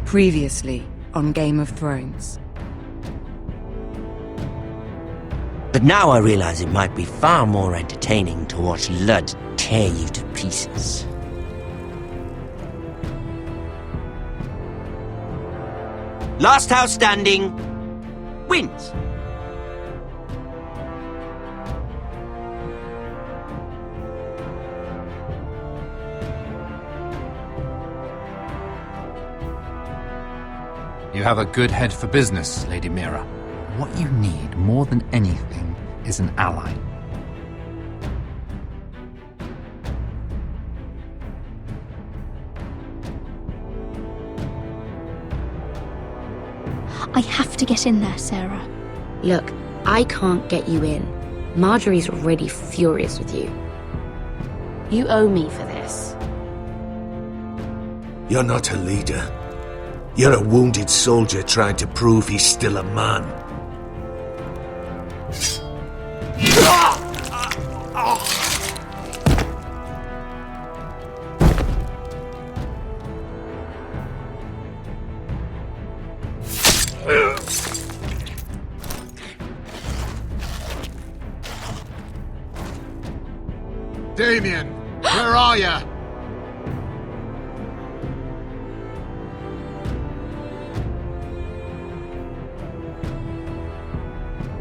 Previously on Game of Thrones. But now I realize it might be far more entertaining to watch Ludd tear you to pieces. Last house standing wins. You have a good head for business, Lady Mira. What you need more than anything is an ally. I have to get in there, Sarah. Look, I can't get you in. Marjorie's already furious with you. You owe me for this. You're not a leader. You're a wounded soldier trying to prove he's still a man. Damien, where are ya?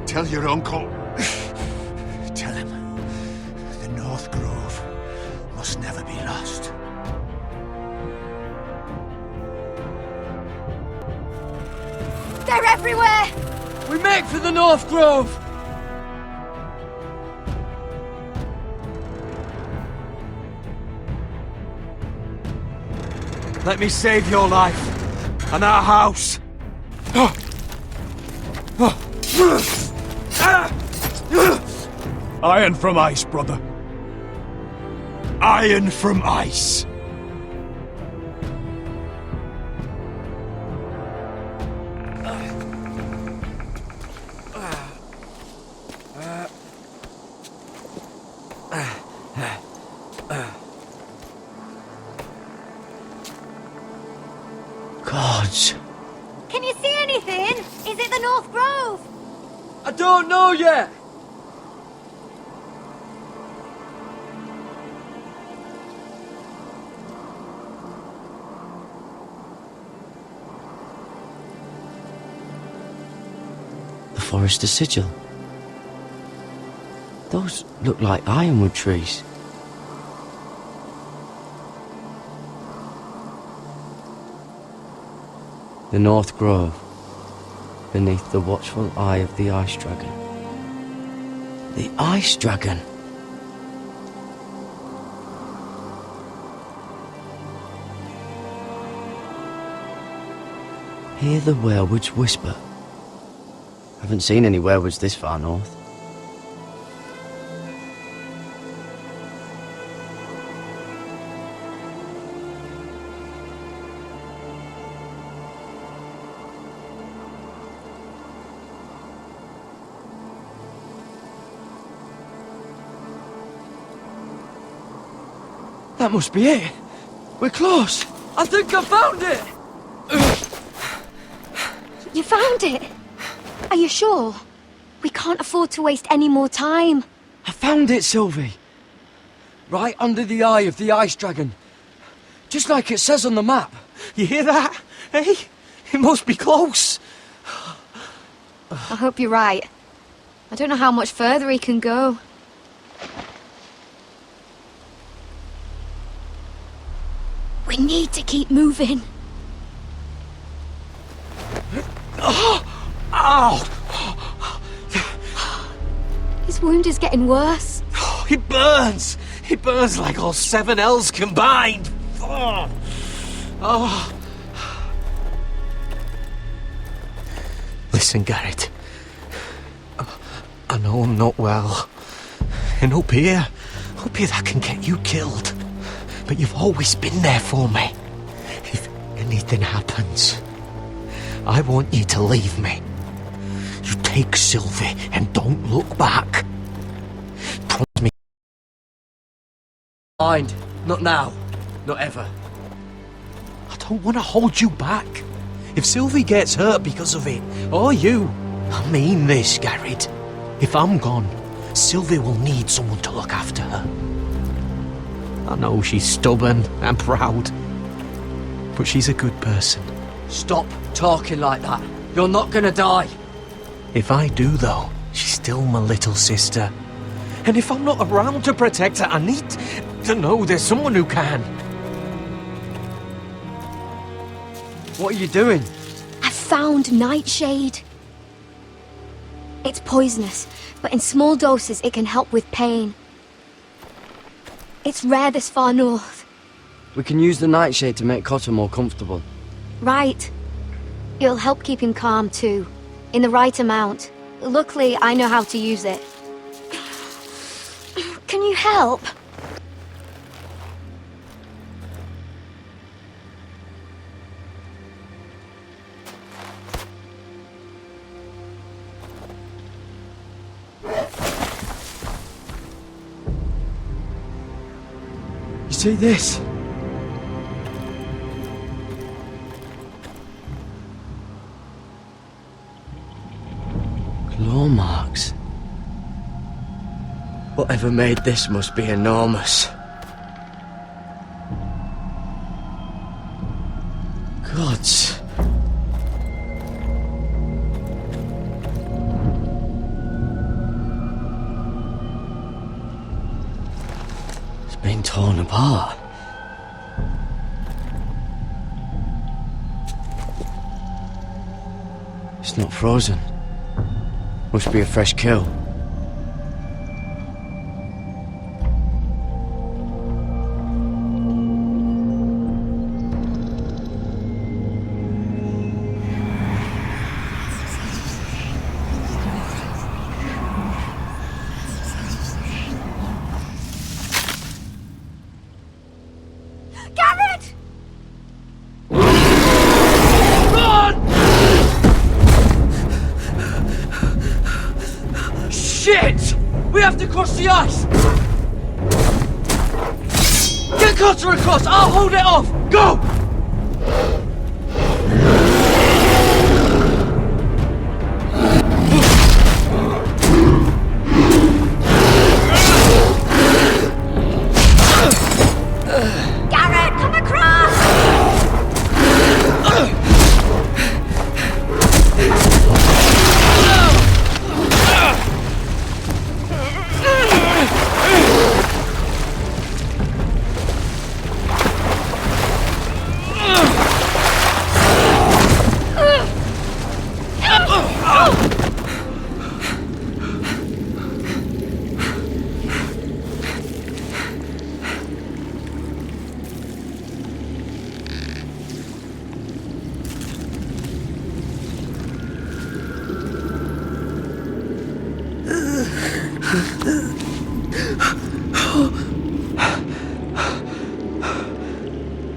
Tell your uncle. Tell him the North Grove must never be lost. They're everywhere! We make for the North Grove! Let me save your life and our house. Iron from ice, brother. Iron from ice. Gods. Can you see anything? Is it the North Grove? I don't know yet! The Forester Sigil. Those look like ironwood trees. The North Grove, beneath the watchful eye of the Ice Dragon. The Ice Dragon! Hear the werewood's whisper. Haven't seen any werewoods this far north. That must be it. We're close. I think I found it! You found it? Are you sure? We can't afford to waste any more time. I found it, Sylvie. Right under the eye of the Ice Dragon. Just like it says on the map. You hear that? Hey? It must be close. I hope you're right. I don't know how much further he can go. We need to keep moving. Ow! His wound is getting worse. It burns! It burns like all 7 L's combined! Oh. Listen, Garrett. I know I'm not well. And up here that can get you killed. But you've always been there for me. If anything happens, I want you to leave me. You take Sylvie and don't look back. Promise me. Mind. Not now. Not ever. I don't want to hold you back. If Sylvie gets hurt because of it, or you, I mean this, Garrett. If I'm gone, Sylvie will need someone to look after her. I know she's stubborn and proud, but she's a good person. Stop talking like that. You're not gonna die. If I do, though, she's still my little sister. And if I'm not around to protect her, I need to know there's someone who can. What are you doing? I found Nightshade. It's poisonous, but in small doses it can help with pain. It's rare this far north. We can use the nightshade to make Cotter more comfortable. Right. It'll help keep him calm too, in the right amount. Luckily, I know how to use it. Can you help? You see this? Claw marks. Whatever made this must be enormous. Gods. It's been torn apart. It's not frozen. Must be a fresh kill. Garrett! Shit! We have to cross the ice! Get Cotter across! I'll hold it off! Go! Garrett, come across!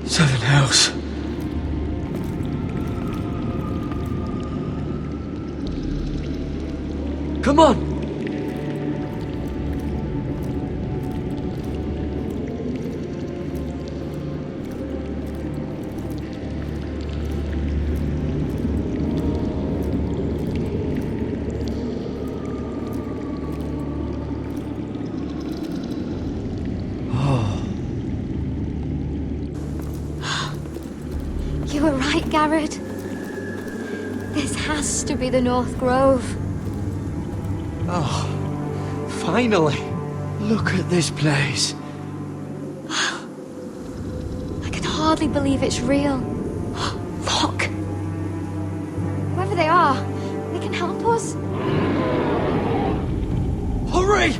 Seven Hells. Come on! You were right, Garrett. This has to be the North Grove. Oh, finally. Look at this place. I can hardly believe it's real. Look! Whoever they are, they can help us. Hurry!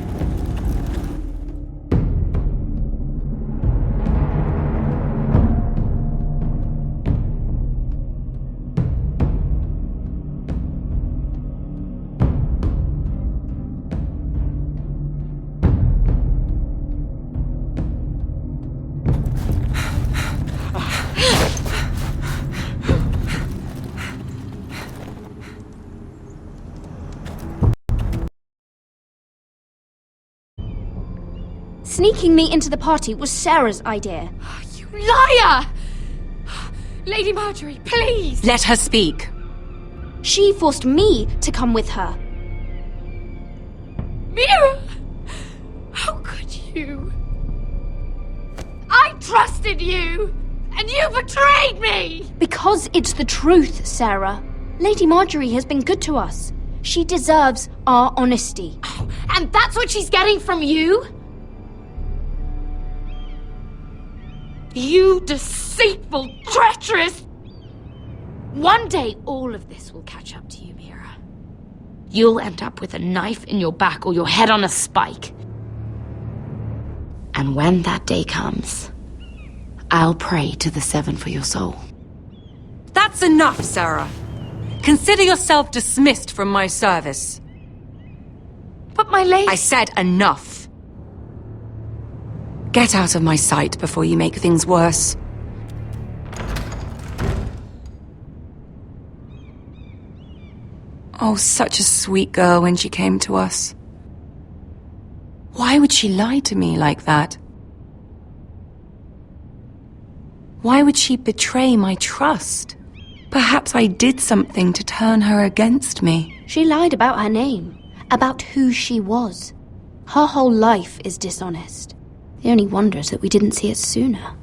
Sneaking me into the party was Sarah's idea. You liar! Lady Marjorie, please! Let her speak. She forced me to come with her. Mira! How could you? I trusted you! And you betrayed me! Because it's the truth, Sarah. Lady Marjorie has been good to us. She deserves our honesty. Oh, and that's what she's getting from you? You deceitful, treacherous... One day, all of this will catch up to you, Mira. You'll end up with a knife in your back or your head on a spike. And when that day comes, I'll pray to the Seven for your soul. That's enough, Sarah. Consider yourself dismissed from my service. But my lady... I said enough. Get out of my sight before you make things worse. Oh, such a sweet girl when she came to us. Why would she lie to me like that? Why would she betray my trust? Perhaps I did something to turn her against me. She lied about her name, about who she was. Her whole life is dishonest. The only wonder is that we didn't see it sooner.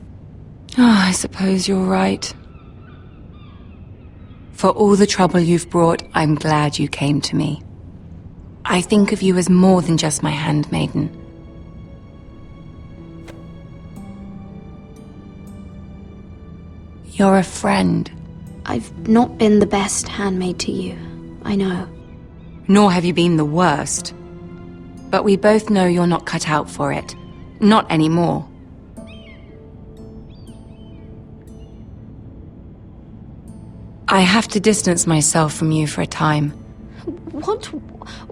I suppose you're right. For all the trouble you've brought, I'm glad you came to me. I think of you as more than just my handmaiden. You're a friend. I've not been the best handmaid to you, I know. Nor have you been the worst. But we both know you're not cut out for it. Not anymore. I have to distance myself from you for a time. What?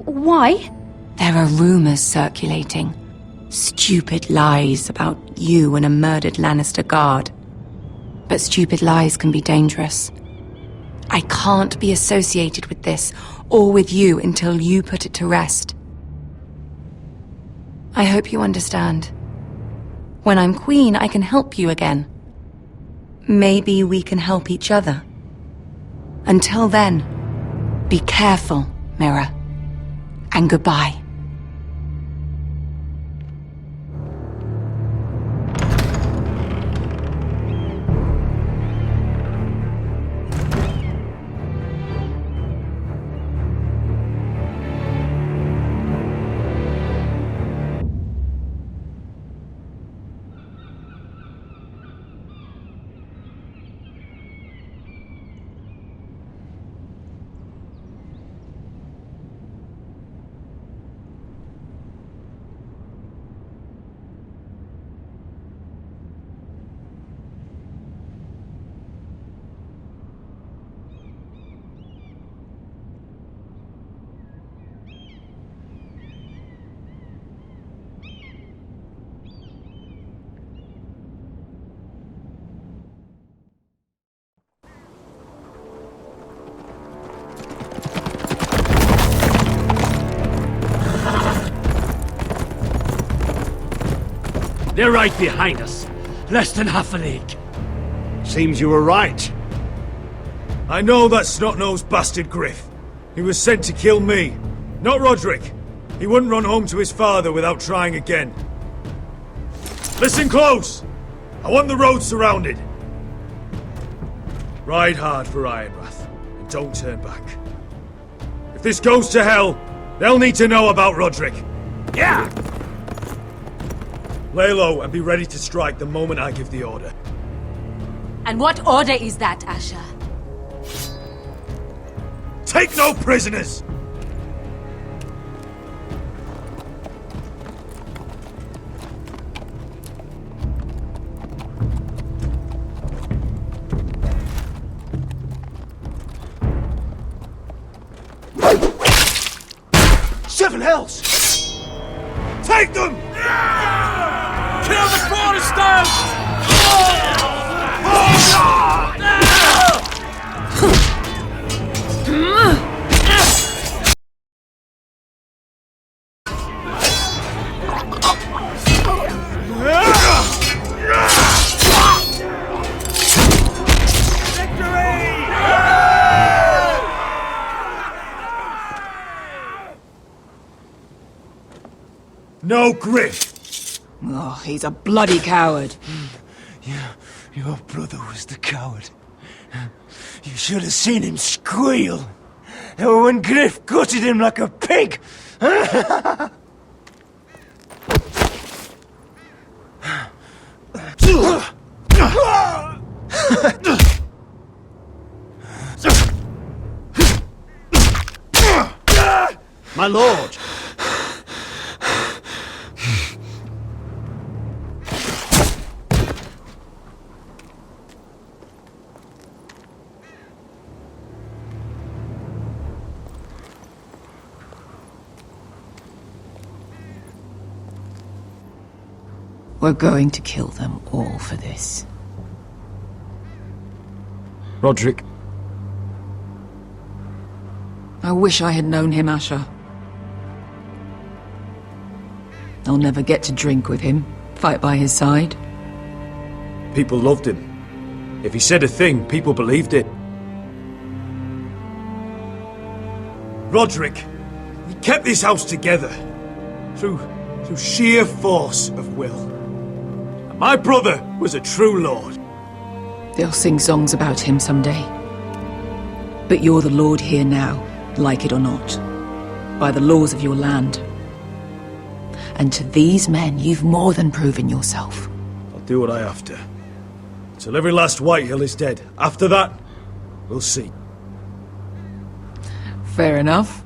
Why? There are rumors circulating. Stupid lies about you and a murdered Lannister guard. But stupid lies can be dangerous. I can't be associated with this, or with you, until you put it to rest. I hope you understand. When I'm queen, I can help you again. Maybe we can help each other. Until then, be careful, Mira. And goodbye. They're right behind us. Less than half a league. Seems you were right. I know that snot-nosed bastard Griff. He was sent to kill me, not Roderick. He wouldn't run home to his father without trying again. Listen close! I want the road surrounded. Ride hard for Ironrath, and don't turn back. If this goes to hell, they'll need to know about Roderick. Yeah! Lay low and be ready to strike the moment I give the order. And what order is that, Asher? Take no prisoners! Seven hells! Take them! Kill the Protestants! no Griff. Oh, he's a bloody coward. Your brother was the coward. You should have seen him squeal when Griff gutted him like a pig. My lord! We're going to kill them all for this. Roderick, I wish I had known him, Asher. I'll never get to drink with him, fight by his side. people loved him. If he said a thing, people believed it. Roderick, he kept this house together through sheer force of will. And my brother was a true lord. They'll sing songs about him someday. But you're the lord here now, like it or not, by the laws of your land. And to these men, you've more than proven yourself. I'll do what I have to. Till every last Whitehill is dead. After that, we'll see. Fair enough.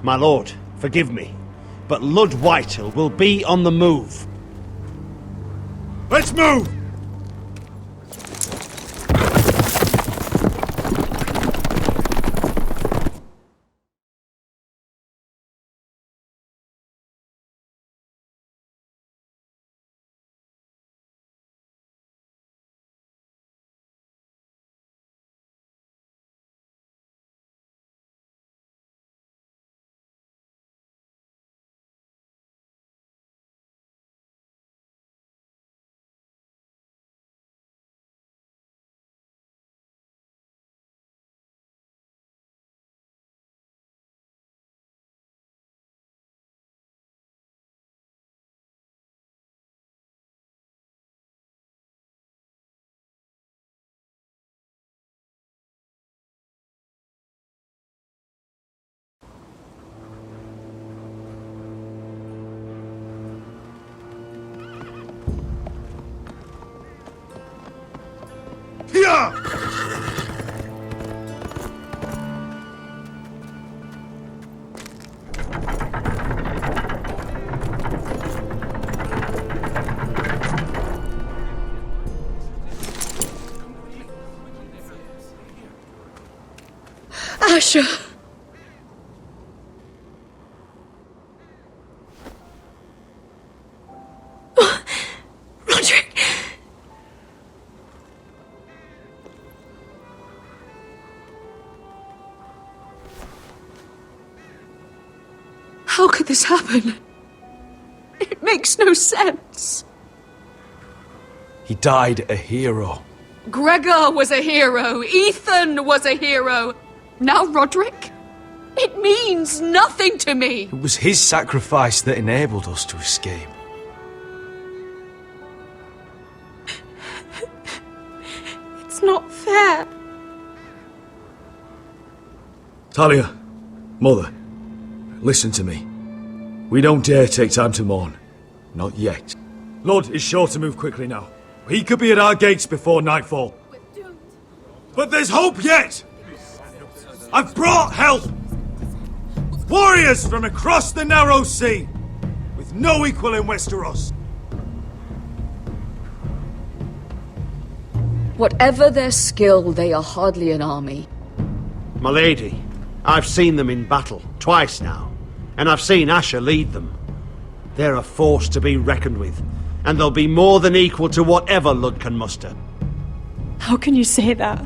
My lord, forgive me, but Lud Whitehill will be on the move. Let's move! Asher! Roderick! How could this happen? It makes no sense. He died a hero. Gregor was a hero. Ethan was a hero. Now Roderick? It means nothing to me. It was his sacrifice that enabled us to escape. It's not fair. Talia, Mother, listen to me. We don't dare take time to mourn. Not yet. Lord is sure to move quickly now. He could be at our gates before nightfall. But there's hope yet! I've brought help! Warriors from across the narrow sea, with no equal in Westeros. Whatever their skill, they are hardly an army. My lady, I've seen them in battle, twice now, and I've seen Asher lead them. They're a force to be reckoned with, and they'll be more than equal to whatever Lud can muster. How can you say that?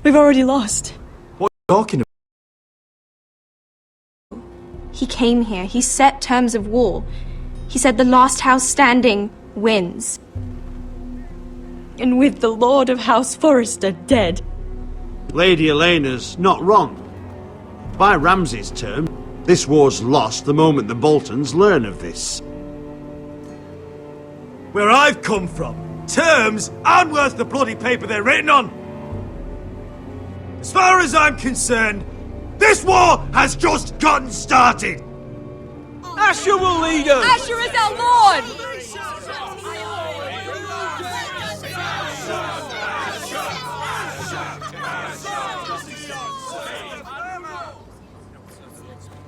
We've already lost. What are you talking about? He came here, he set terms of war. He said the last house standing wins. And with the Lord of House Forrester dead. Lady Elena's not wrong. By Ramsay's term, This war's lost the moment the Boltons learn of this. Where I've come from, terms aren't worth the bloody paper they're written on. As far as I'm concerned, this war has just gotten started. Asher will lead us! Asher is our lord!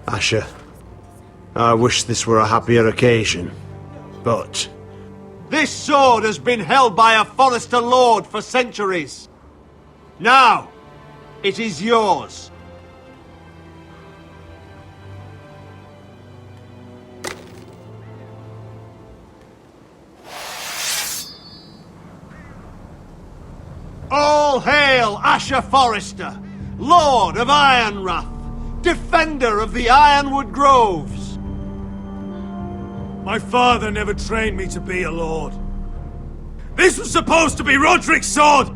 Asher, I wish this were a happier occasion, but... This sword has been held by a Forrester Lord for centuries. Now, it is yours. All hail Asher Forrester, Lord of Ironrath, defender of the Ironwood Groves. My father never trained me to be a lord. This was supposed to be Roderick's sword,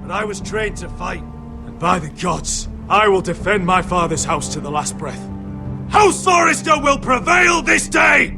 but I was trained to fight. And by the gods, I will defend my father's house to the last breath. House Forrester will prevail this day!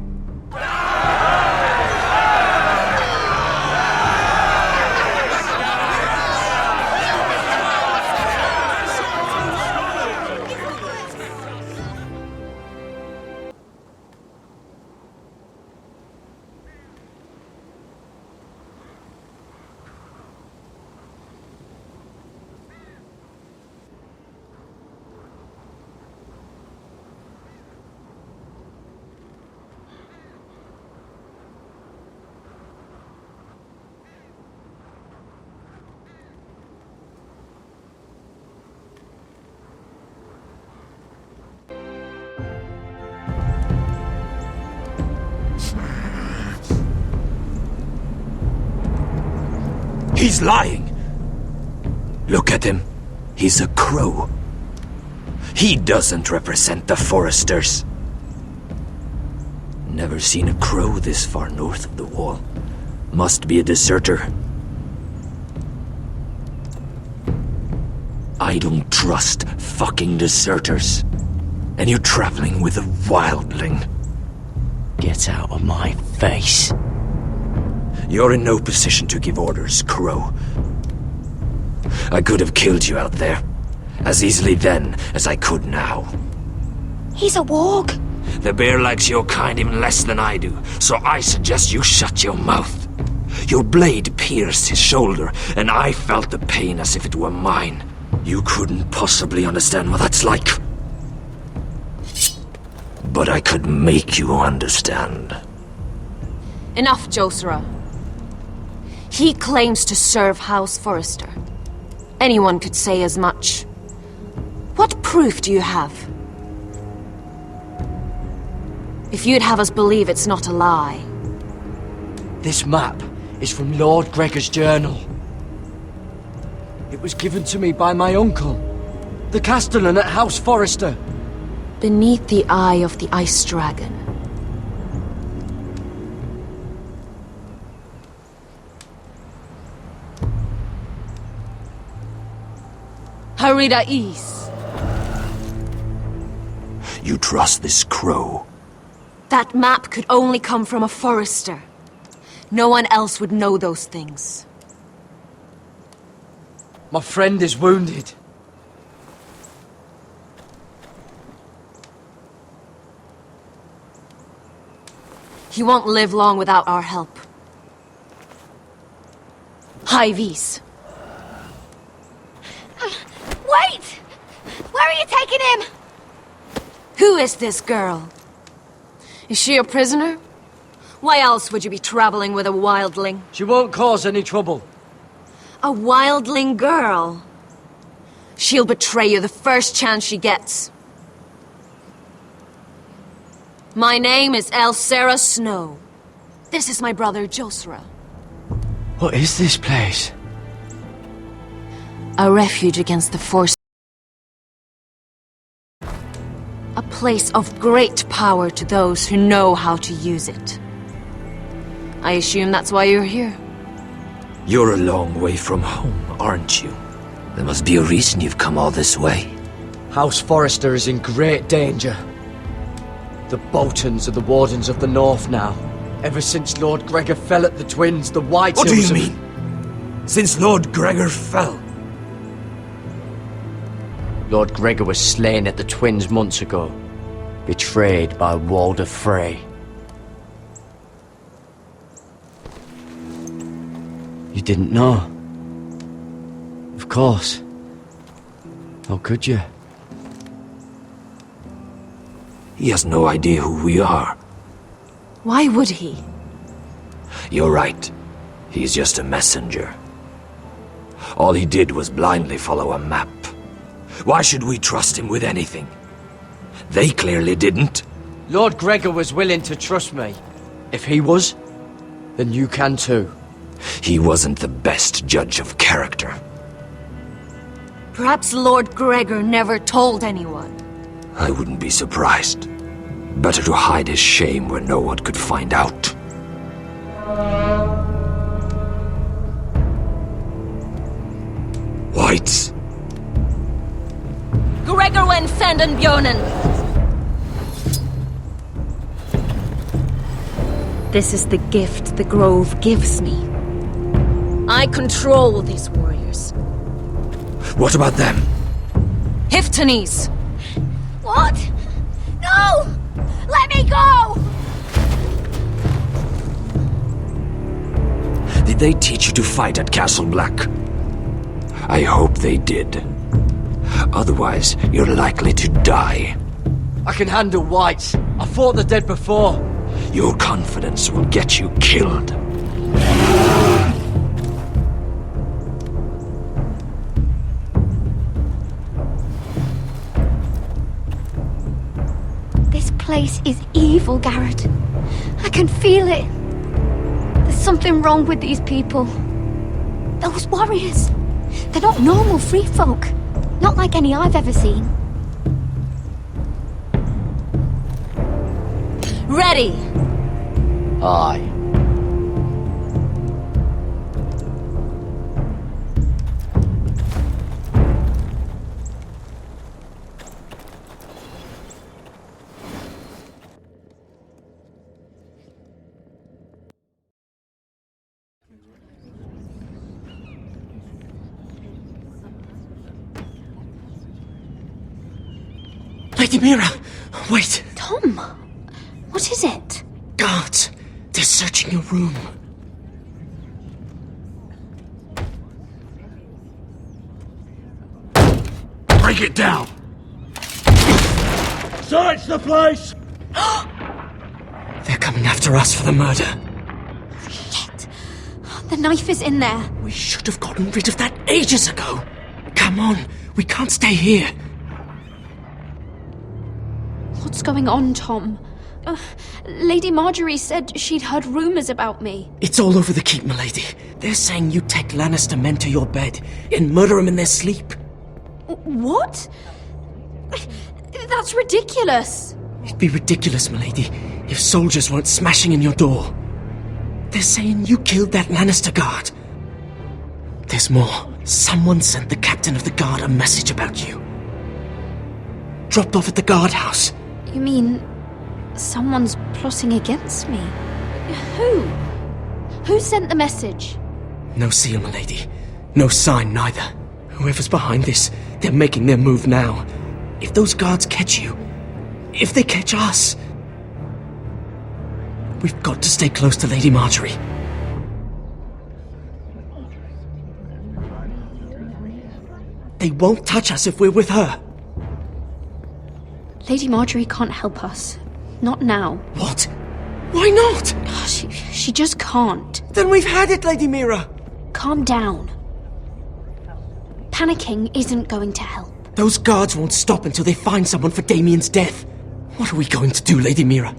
He's lying. Look at him. He's a crow. He doesn't represent the Foresters. Never seen a crow this far north of the wall. Must be a deserter. I don't trust fucking deserters. And you're traveling with a wildling. Get out of my face. You're in no position to give orders, Crow. I could have killed you out there, as easily then as I could now. He's a warg. The bear likes your kind even less than I do, so I suggest you shut your mouth. Your blade pierced his shoulder, and I felt the pain as if it were mine. You couldn't possibly understand what that's like. But I could make you understand. Enough, Josra. He claims to serve House Forrester. Anyone could say as much. What proof do you have? If you'd have us believe it's not a lie. This map is from Lord Gregor's journal. It was given to me by my uncle, the Castellan at House Forrester. Beneath the eye of the Ice Dragon. Harida East. You trust this crow? That map could only come from a Forrester. No one else would know those things. My friend is wounded. He won't live long without our help. Hyvis. Wait! Where are you taking him? Who is this girl? Is she a prisoner? Why else would you be traveling with a wildling? She won't cause any trouble. A wildling girl? She'll betray you the first chance she gets. My name is Elsera Snow. This is my brother Josra. What is this place? A refuge against the force. A place of great power to those who know how to use it. I assume that's why you're here. You're a long way from home, aren't you? There must be a reason you've come all this way. House Forrester is in great danger. The Boltons are the Wardens of the North now. Ever since Lord Gregor fell at the Twins, the White What do Hills you have- mean? Since Lord Gregor fell? Lord Gregor was slain at the Twins months ago, betrayed by Walder Frey. You didn't know? Of course. How could you? He has no idea who we are. Why would he? You're right. He's just a messenger. All he did was blindly follow a map. Why should we trust him with anything? They clearly didn't. Lord Gregor was willing to trust me. If he was, then you can too. He wasn't the best judge of character. Perhaps Lord Gregor never told anyone. I wouldn't be surprised. Better to hide his shame where no one could find out. Whites. Gregor wen fanden Björnen! This is the gift the Grove gives me. I control these warriors. What about them? Hiftanes! What? No! Let me go! Did they teach you to fight at Castle Black? I hope they did. Otherwise, you're likely to die. I can handle Whites. I fought the dead before. Your confidence will get you killed. This place is evil, Garrett. I can feel it. There's something wrong with these people. Those warriors. They're not normal free folk. Not like any I've ever seen. Ready! Aye. Lady Mira! Wait! Tom! What is it? Guards! They're searching your room. Break it down! Search the place! They're coming after us for the murder. Shit! The knife is in there. We should have gotten rid of that ages ago. Come on, we can't stay here. What's going on, Tom? Lady Marjorie said she'd heard rumors about me. It's all over the keep, milady. They're saying you take Lannister men to your bed and murder them in their sleep. What? That's ridiculous. It'd be ridiculous, milady, if soldiers weren't smashing in your door. They're saying you killed that Lannister guard. There's more. Someone sent the captain of the guard a message about you. Dropped off at the guardhouse. You mean someone's plotting against me? Who? Who sent the message? No seal, milady. No sign, neither. Whoever's behind this, they're making their move now. If those guards catch you, if they catch us, we've got to stay close to Lady Marjorie. They won't touch us if we're with her. Lady Marjorie can't help us. Not now. What? Why not? She just can't. Then we've had it, Lady Mira. Calm down. Panicking isn't going to help. Those guards won't stop until they find someone for Damien's death. What are we going to do, Lady Mira?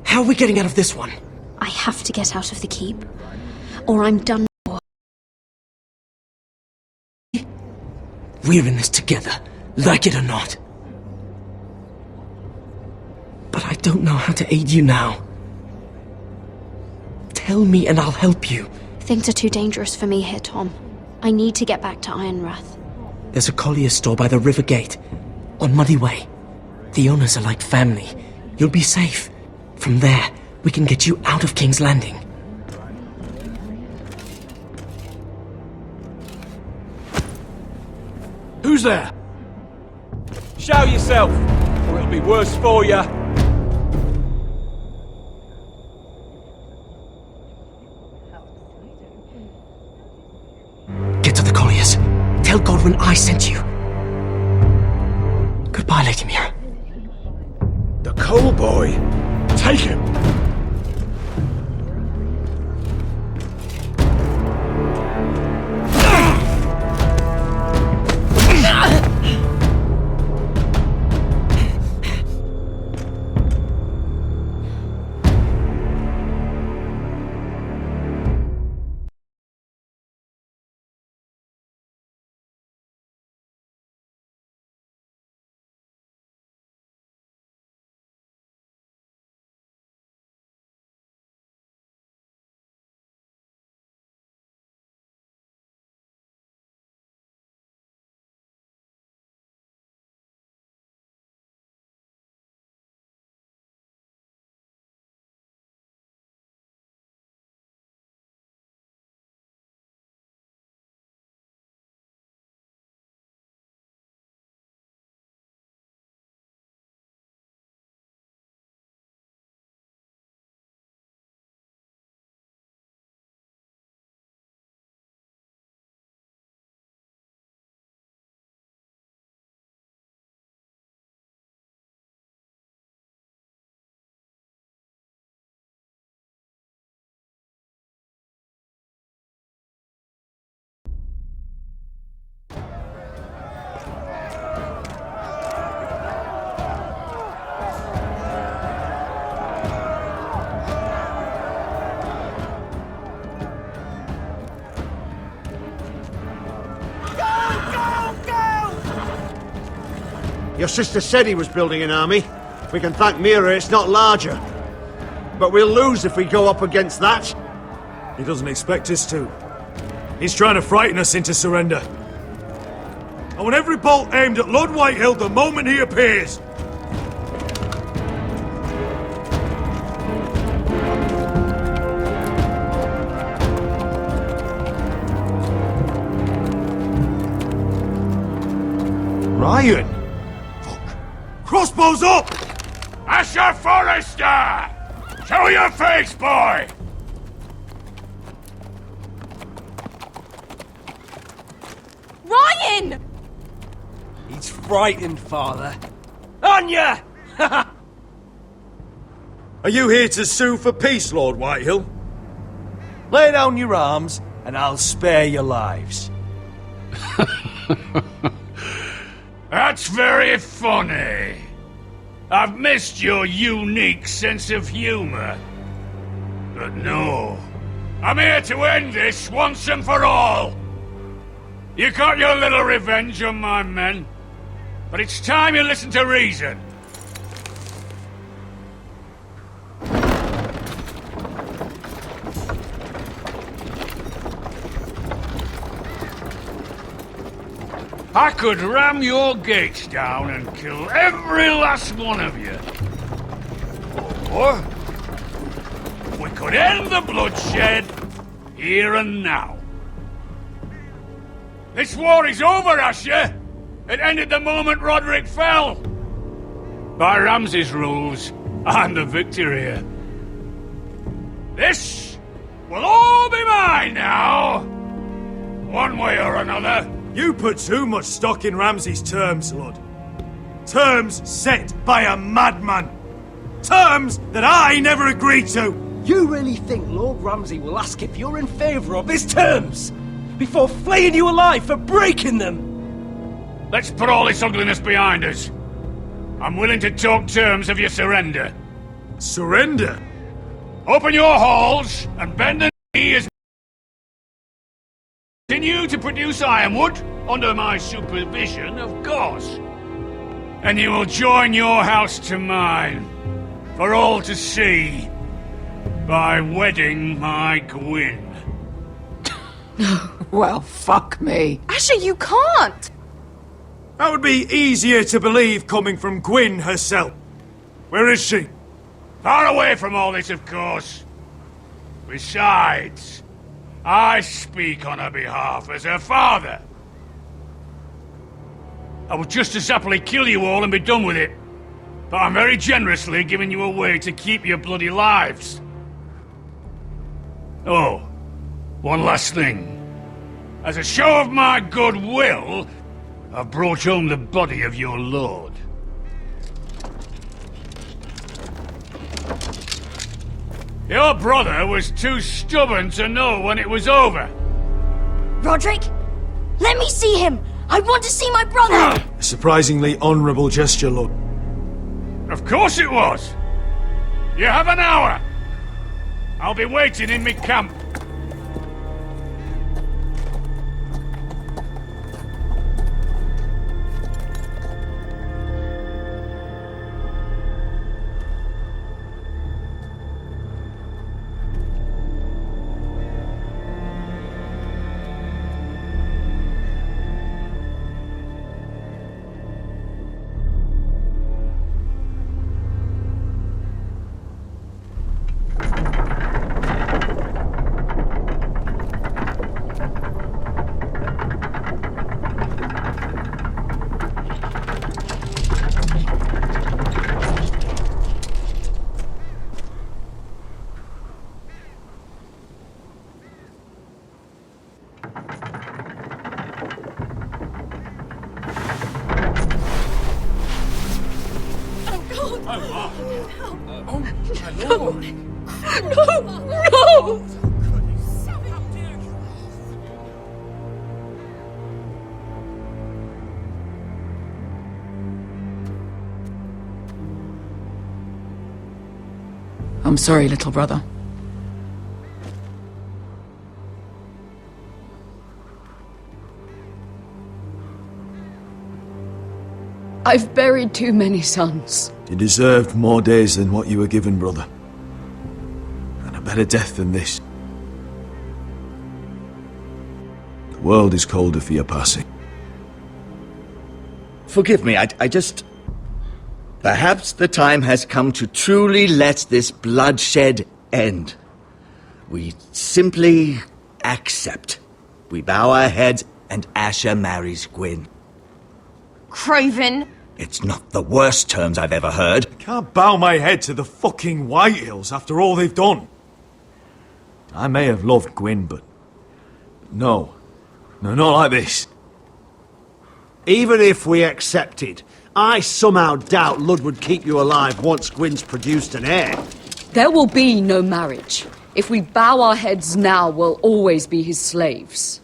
How are we getting out of this one? I have to get out of the keep, or I'm done for. We're in this together, like it or not. But I don't know how to aid you now. Tell me and I'll help you. Things are too dangerous for me here, Tom. I need to get back to Ironrath. There's a collier's store by the river gate, on Muddy Way. The owners are like family. You'll be safe. From there, we can get you out of King's Landing. Who's there? Show yourself, or it'll be worse for you. Get to the colliers. Tell Godwyn I sent you. Goodbye, Lady Mira. The Coal Boy. Take him. Your sister said he was building an army. We can thank Mira it's not larger. But we'll lose if we go up against that. He doesn't expect us to. He's trying to frighten us into surrender. I want every bolt aimed at Lord Whitehill the moment he appears. Ryan! Crossbows up! Asher Forrester! Show your face, boy! Ryan! He's frightened, Father. Anya! Are you here to sue for peace, Lord Whitehill? Lay down your arms, and I'll spare your lives. That's very funny. I've missed your unique sense of humor. But no, I'm here to end this once and for all. You got your little revenge on my men, but it's time you listen to reason. I could ram your gates down and kill every last one of you. Or we could end the bloodshed here and now. This war is over, Asher. It ended the moment Roderick fell. By Ramsay's rules, I'm the victor here. This will all be mine now. One way or another. You put too much stock in Ramsay's terms, Lord. Terms set by a madman. Terms that I never agreed to. You really think Lord Ramsay will ask if you're in favour of his terms before flaying you alive for breaking them? Let's put all this ugliness behind us. I'm willing to talk terms of your surrender. Surrender? Open your halls and bend the knee as continue to produce ironwood under my supervision, of course. And you will join your house to mine for all to see by wedding my Gwyn. No. Well, fuck me. Asher, you can't! That would be easier to believe coming from Gwyn herself. Where is she? Far away from all this, of course. Besides, I speak on her behalf as her father. I would just as happily kill you all and be done with it. But I'm very generously giving you away to keep your bloody lives. Oh, one last thing. As a show of my goodwill, I've brought home the body of your lord. Your brother was too stubborn to know when it was over. Roderick? Let me see him! I want to see my brother! A surprisingly honourable gesture, Lord. Of course it was. You have an hour. I'll be waiting in my camp. I'm sorry, little brother. I've buried too many sons. You deserved more days than what you were given, brother. And a better death than this. The world is colder for your passing. Forgive me, I just... Perhaps the time has come to truly let this bloodshed end. We simply accept. We bow our heads and Asher marries Gwyn. Craven! It's not the worst terms I've ever heard. I can't bow my head to the fucking Whitehills after all they've done. I may have loved Gwyn, but... No. No, not like this. Even if we accepted, I somehow doubt Lud would keep you alive once Gwyn's produced an heir. There will be no marriage. If we bow our heads now, we'll always be his slaves.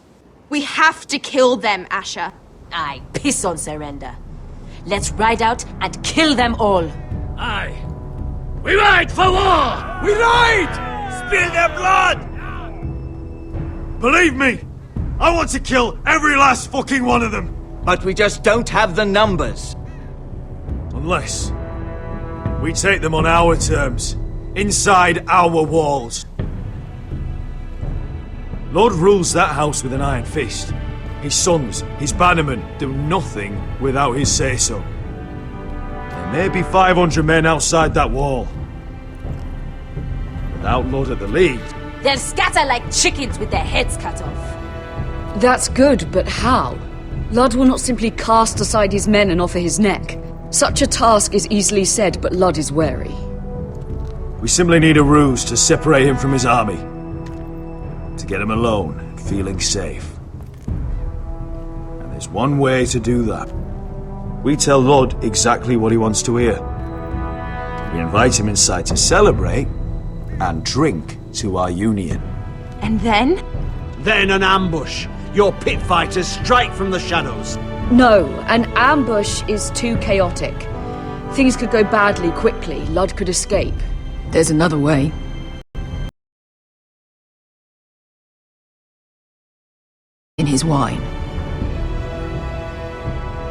We have to kill them, Asher. Aye, piss on surrender. Let's ride out and kill them all. Aye. We ride for war! We ride! Spill their blood! Believe me, I want to kill every last fucking one of them. But we just don't have the numbers. Unless we take them on our terms, inside our walls. Lord rules that house with an iron fist. His sons, his bannermen, do nothing without his say-so. There may be 500 men outside that wall. Without Lord at the lead... They'll scatter like chickens with their heads cut off. That's good, but how? Lud will not simply cast aside his men and offer his neck. Such a task is easily said, but Lud is wary. We simply need a ruse to separate him from his army. To get him alone and feeling safe. And there's one way to do that. We tell Lud exactly what he wants to hear. We invite him inside to celebrate and drink to our union. And then? Then an ambush. Your pit fighters strike from the shadows. No, an ambush is too chaotic. Things could go badly quickly. Lud could escape. There's another way. In his wine.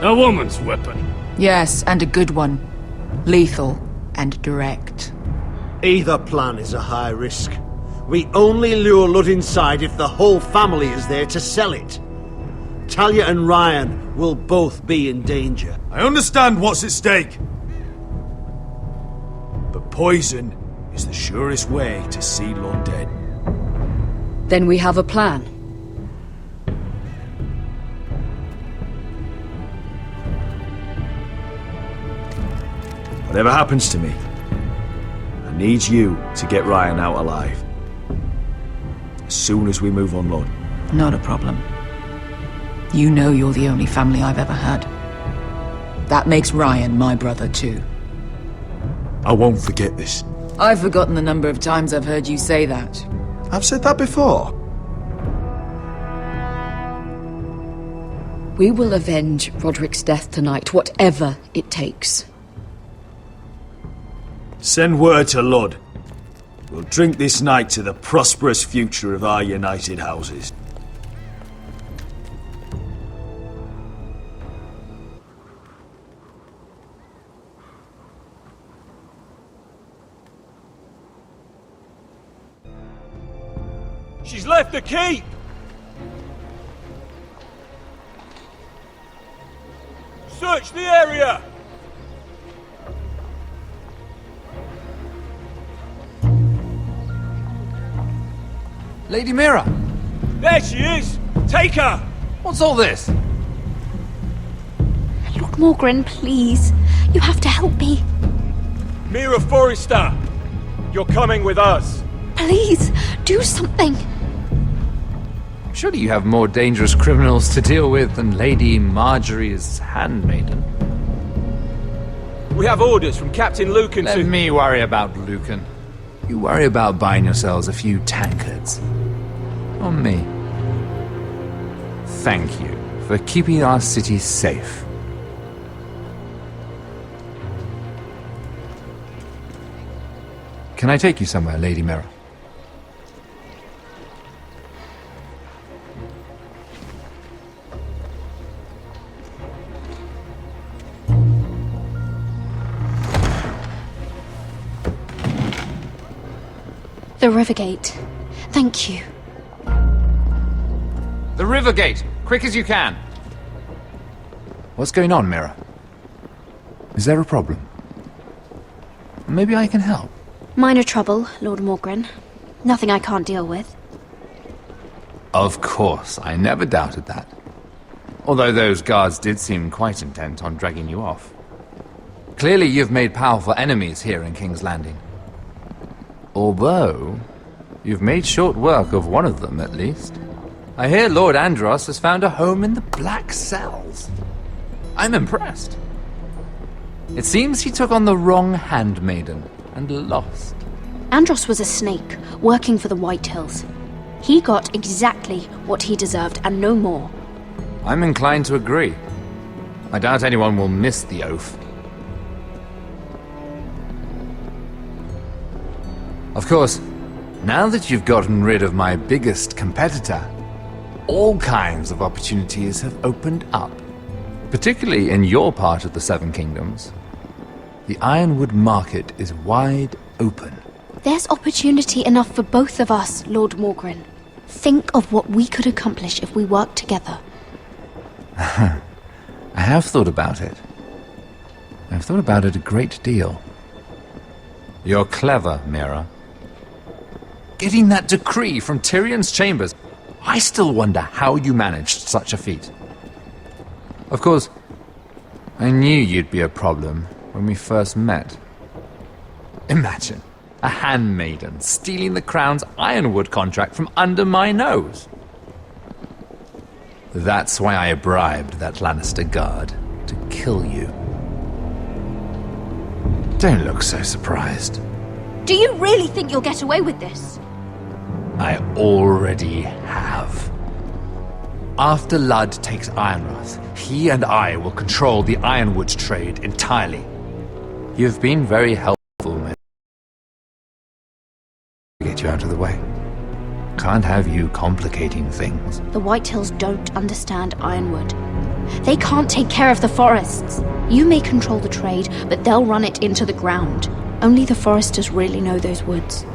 A woman's weapon. Yes, and a good one. Lethal and direct. Either plan is a high risk. We only lure Lud inside if the whole family is there to sell it. Talia and Ryan will both be in danger. I understand what's at stake. But poison is the surest way to seal undead. Then we have a plan. Whatever happens to me, I need you to get Ryan out alive. As soon as we move on, Lord. Not a problem. You know you're the only family I've ever had. That makes Ryan my brother too. I won't forget this. I've forgotten the number of times I've heard you say that. I've said that before. We will avenge Roderick's death tonight, whatever it takes. Send word to Lud. We'll drink this night to the prosperous future of our united houses. She's left the keep! Search the area! Lady Mira! There she is! Take her! What's all this? Lord Morgren, please. You have to help me. Mira Forrester! You're coming with us! Please, do something. Surely you have more dangerous criminals to deal with than Lady Marjorie's handmaiden. We have orders from Captain Lucan Let me worry about Lucan. You worry about buying yourselves a few tankards. On me. Thank you for keeping our city safe. Can I take you somewhere, Lady Mira? The Rivergate. Thank you. The Rivergate! Quick as you can! What's going on, Mira? Is there a problem? Maybe I can help. Minor trouble, Lord Morgren. Nothing I can't deal with. Of course, I never doubted that. Although those guards did seem quite intent on dragging you off. Clearly you've made powerful enemies here in King's Landing. Although, you've made short work of one of them, at least. I hear Lord Andros has found a home in the Black Cells. I'm impressed. It seems he took on the wrong handmaiden and lost. Andros was a snake, working for the White Hills. He got exactly what he deserved, and no more. I'm inclined to agree. I doubt anyone will miss the oath. Of course, now that you've gotten rid of my biggest competitor, all kinds of opportunities have opened up. Particularly in your part of the Seven Kingdoms. The Ironwood market is wide open. There's opportunity enough for both of us, Lord Morgren. Think of what we could accomplish if we worked together. I have thought about it. I've thought about it a great deal. You're clever, Mira. Getting that decree from Tyrion's chambers, I still wonder how you managed such a feat. Of course, I knew you'd be a problem when we first met. Imagine a handmaiden stealing the Crown's Ironwood contract from under my nose. That's why I bribed that Lannister guard to kill you. Don't look so surprised. Do you really think you'll get away with this? I already have. After Ludd takes Ironrath, he and I will control the Ironwood trade entirely. You've been very helpful, mate. Get you out of the way. Can't have you complicating things. The White Hills don't understand Ironwood. They can't take care of the forests. You may control the trade, but they'll run it into the ground. Only the foresters really know those woods.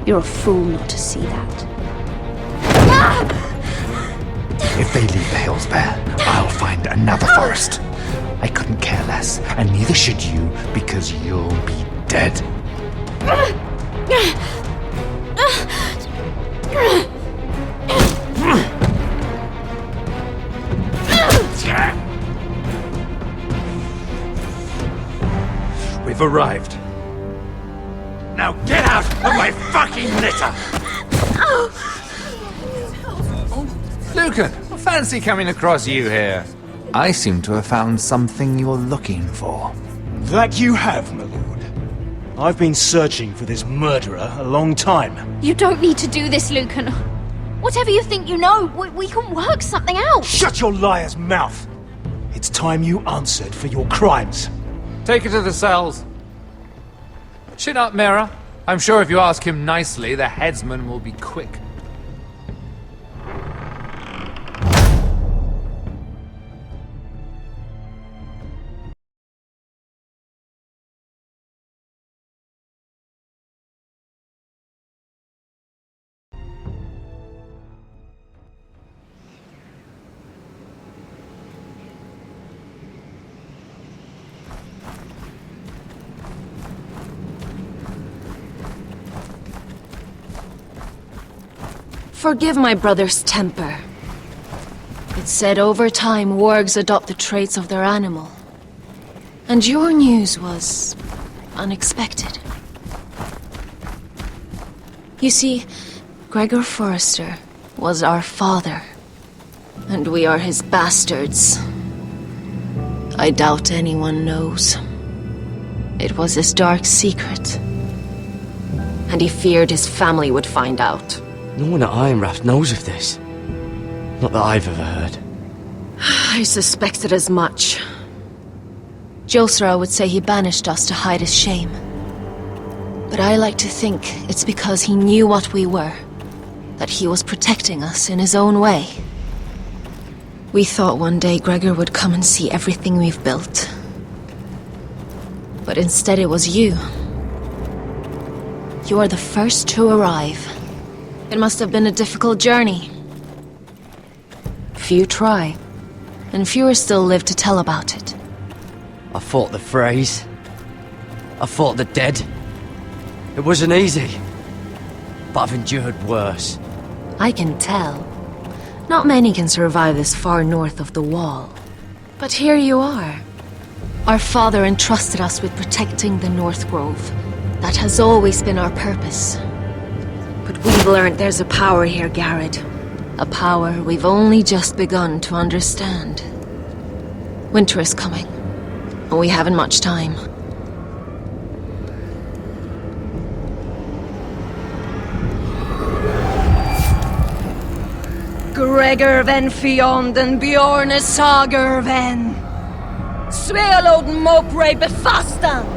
You're a fool not to see that. If they leave the hills bare, I'll find another forest. I couldn't care less, and neither should you, because you'll be dead. We've arrived. Now get out of my fucking litter! Lucan, fancy coming across you here. I seem to have found something you're looking for. That you have, my lord. I've been searching for this murderer a long time. You don't need to do this, Lucan. Whatever you think you know, we can work something out. Shut your liar's mouth! It's time you answered for your crimes. Take her to the cells. Chin up, Mira. I'm sure if you ask him nicely, the headsman will be quick. Forgive my brother's temper. It's said over time wargs adopt the traits of their animal. And your news was unexpected. You see, Gregor Forrester was our father, and we are his bastards. I doubt anyone knows. It was his dark secret, and he feared his family would find out. No one at Ironrath knows of this. Not that I've ever heard. I suspected as much. Josra would say he banished us to hide his shame. But I like to think it's because he knew what we were, that he was protecting us in his own way. We thought one day Gregor would come and see everything we've built. But instead it was you. You are the first to arrive. It must have been a difficult journey. Few try, and fewer still live to tell about it. I fought the Freys. I fought the dead. It wasn't easy. But I've endured worse. I can tell. Not many can survive this far north of the Wall. But here you are. Our father entrusted us with protecting the North Grove. That has always been our purpose. But we've learned there's a power here, Garrett. A power we've only just begun to understand. Winter is coming, and we haven't much time. Gregor ven Fionden Bjorne Sager ven Svealoden Mopre Befastan.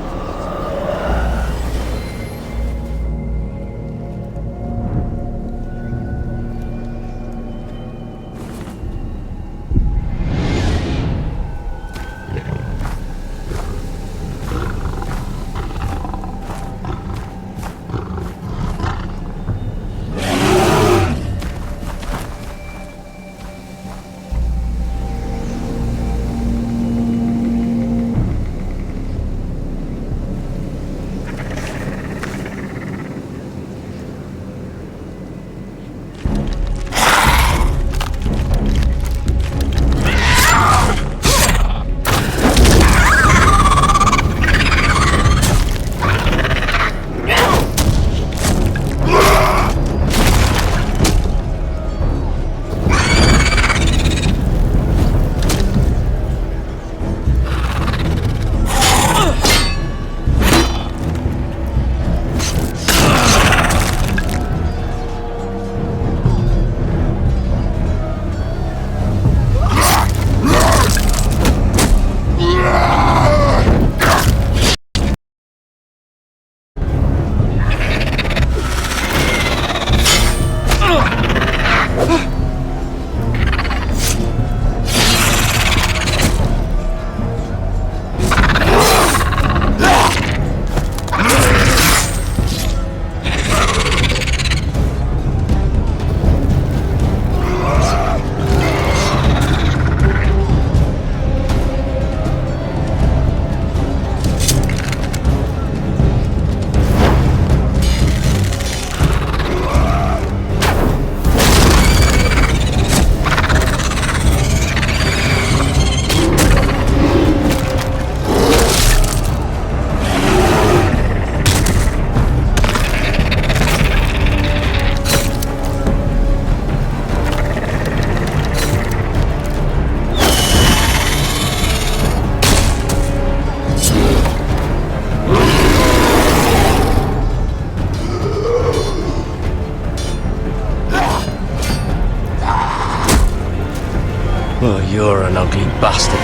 Oh, you're an ugly bastard.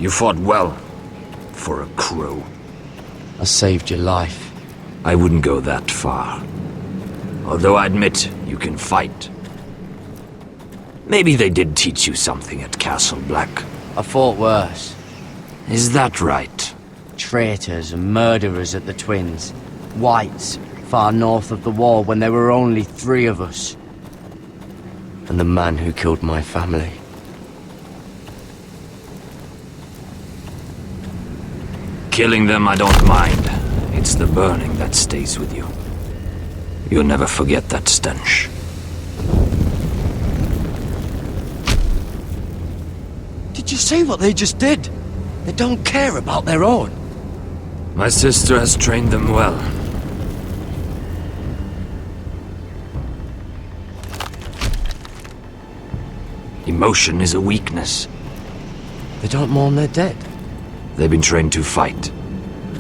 You fought well, for a crow. I saved your life. I wouldn't go that far. Although I admit, you can fight. Maybe they did teach you something at Castle Black. I fought worse. Is that right? Traitors and murderers at the Twins. Whites, far north of the wall when there were only 3 of us. And the man who killed my family. Killing them I don't mind. It's the burning that stays with you. You'll never forget that stench. Did you see what they just did? They don't care about their own. My sister has trained them well. Emotion is a weakness. They don't mourn their dead. They've been trained to fight.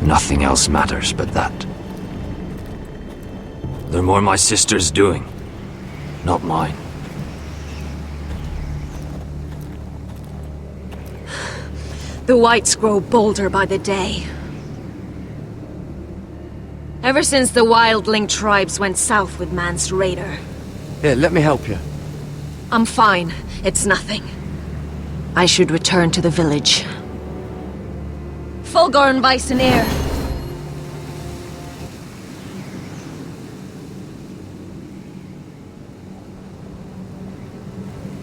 Nothing else matters but that. They're more my sister's doing, not mine. The whites grow bolder by the day. Ever since the wildling tribes went south with Mance Rayder. Here, let me help you. I'm fine. It's nothing. I should return to the village. Fulgorn Vysenir.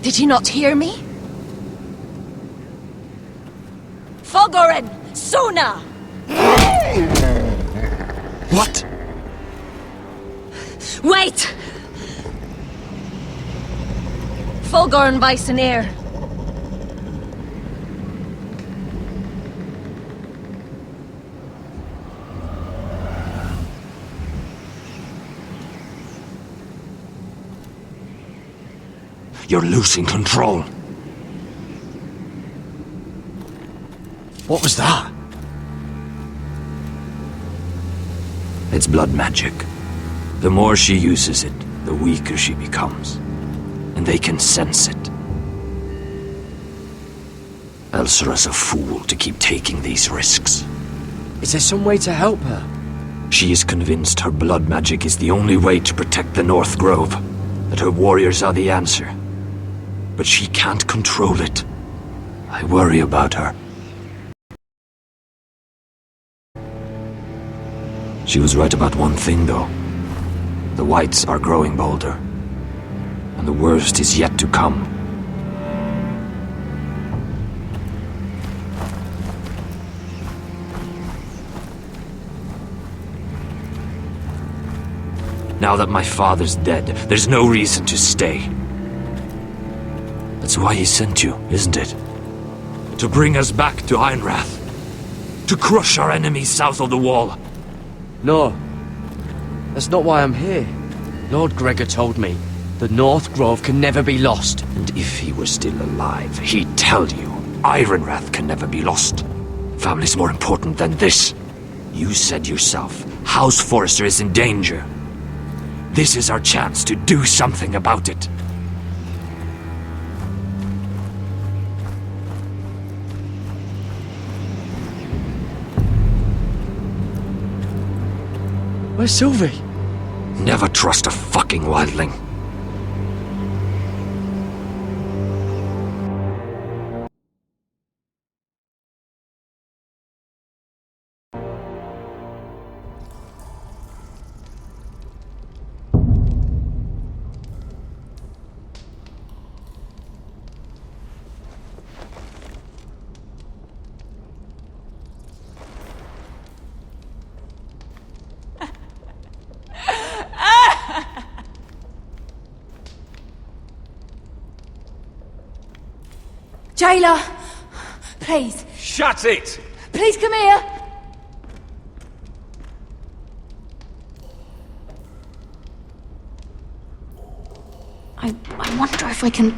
Did you not hear me? Fulgorn! Suna! What? Wait! Fulgorn Vysenir. You're losing control. What was that? It's blood magic. The more she uses it, the weaker she becomes. And they can sense it. Elsera's a fool to keep taking these risks. Is there some way to help her? She is convinced her blood magic is the only way to protect the North Grove. That her warriors are the answer. But she can't control it. I worry about her. She was right about one thing, though. The whites are growing bolder. And the worst is yet to come. Now that my father's dead, there's no reason to stay. That's why he sent you, isn't it? To bring us back to Ironrath. To crush our enemies south of the wall. No. That's not why I'm here. Lord Gregor told me the North Grove can never be lost. And if he were still alive, he'd tell you Ironrath can never be lost. Family's more important than this. You said yourself, House Forrester is in danger. This is our chance to do something about it. Where's Sylvie? Never trust a fucking wildling. Jailer! Please. Shut it! Please come here! I wonder if I can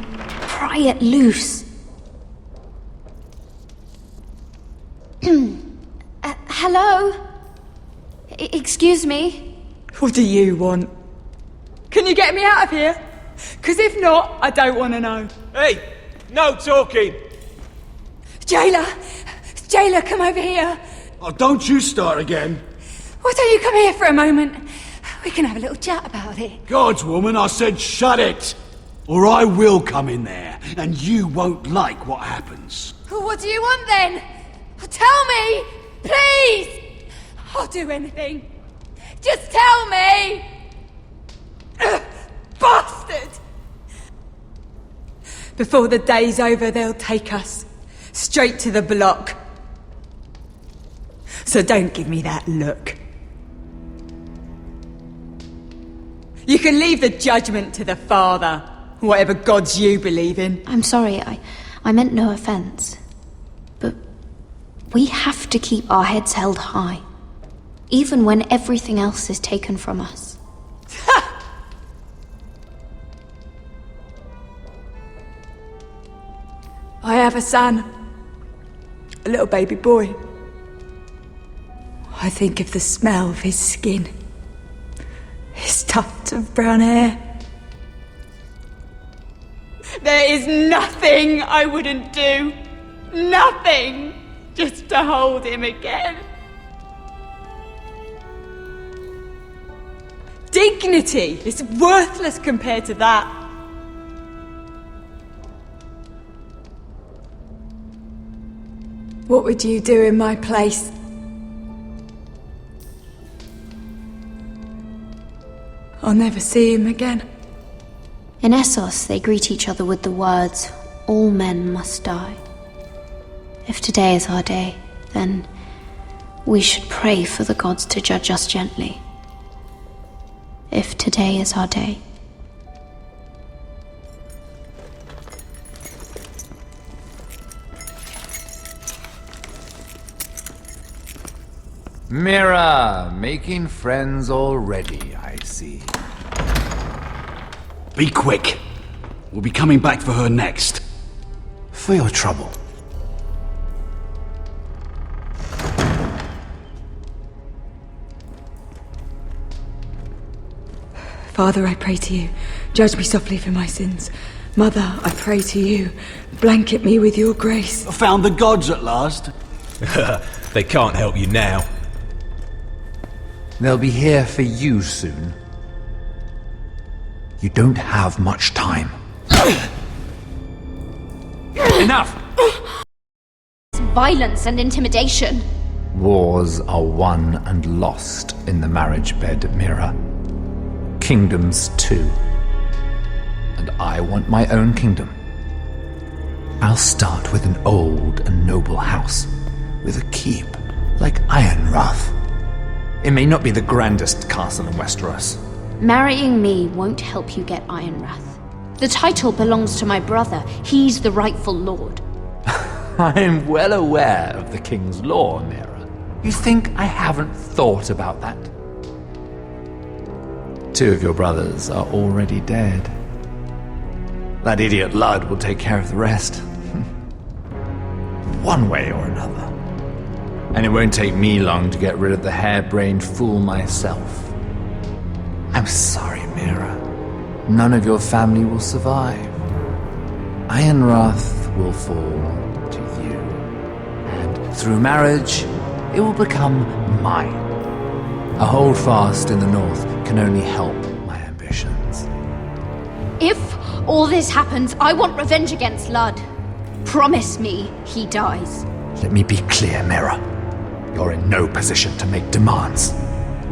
pry it loose. Hello? Excuse me? What do you want? Can you get me out of here? Because if not, I don't want to know. Hey! No talking! Jailer! Jailer, come over here! Oh, don't you start again. Why don't you come here for a moment? We can have a little chat about it. God's woman, I said shut it! Or I will come in there, and you won't like what happens. Well, what do you want then? Tell me! Please! I'll do anything. Just tell me! Bastard! Before the day's over, they'll take us straight to the block. So don't give me that look. You can leave the judgment to the Father, whatever gods you believe in. I'm sorry, I meant no offense. But we have to keep our heads held high, even when everything else is taken from us. I have a son. A little baby boy. I think of the smell of his skin. His tuft of brown hair. There is nothing I wouldn't do. Nothing! Just to hold him again. Dignity is worthless compared to that. What would you do in my place? I'll never see him again. In Essos, they greet each other with the words, "All men must die." If today is our day, then we should pray for the gods to judge us gently. If today is our day. Mira, making friends already, I see. Be quick. We'll be coming back for her next. For your trouble. Father, I pray to you, judge me softly for my sins. Mother, I pray to you, blanket me with your grace. I found the gods at last. They can't help you now. They'll be here for you soon. You don't have much time. Enough! Violence and intimidation. Wars are won and lost in the marriage bed, Mira. Kingdoms too. And I want my own kingdom. I'll start with an old and noble house, with a keep, like Ironrath. It may not be the grandest castle in Westeros. Marrying me won't help you get Ironrath. The title belongs to my brother. He's the rightful lord. I'm well aware of the king's law, Mira. You think I haven't thought about that? 2 of your brothers are already dead. That idiot Lud will take care of the rest. One way or another. And it won't take me long to get rid of the harebrained fool myself. I'm sorry, Mira. None of your family will survive. Ironrath will fall to you. And through marriage, it will become mine. A holdfast in the north can only help my ambitions. If all this happens, I want revenge against Lud. Promise me he dies. Let me be clear, Mira. You're in no position to make demands.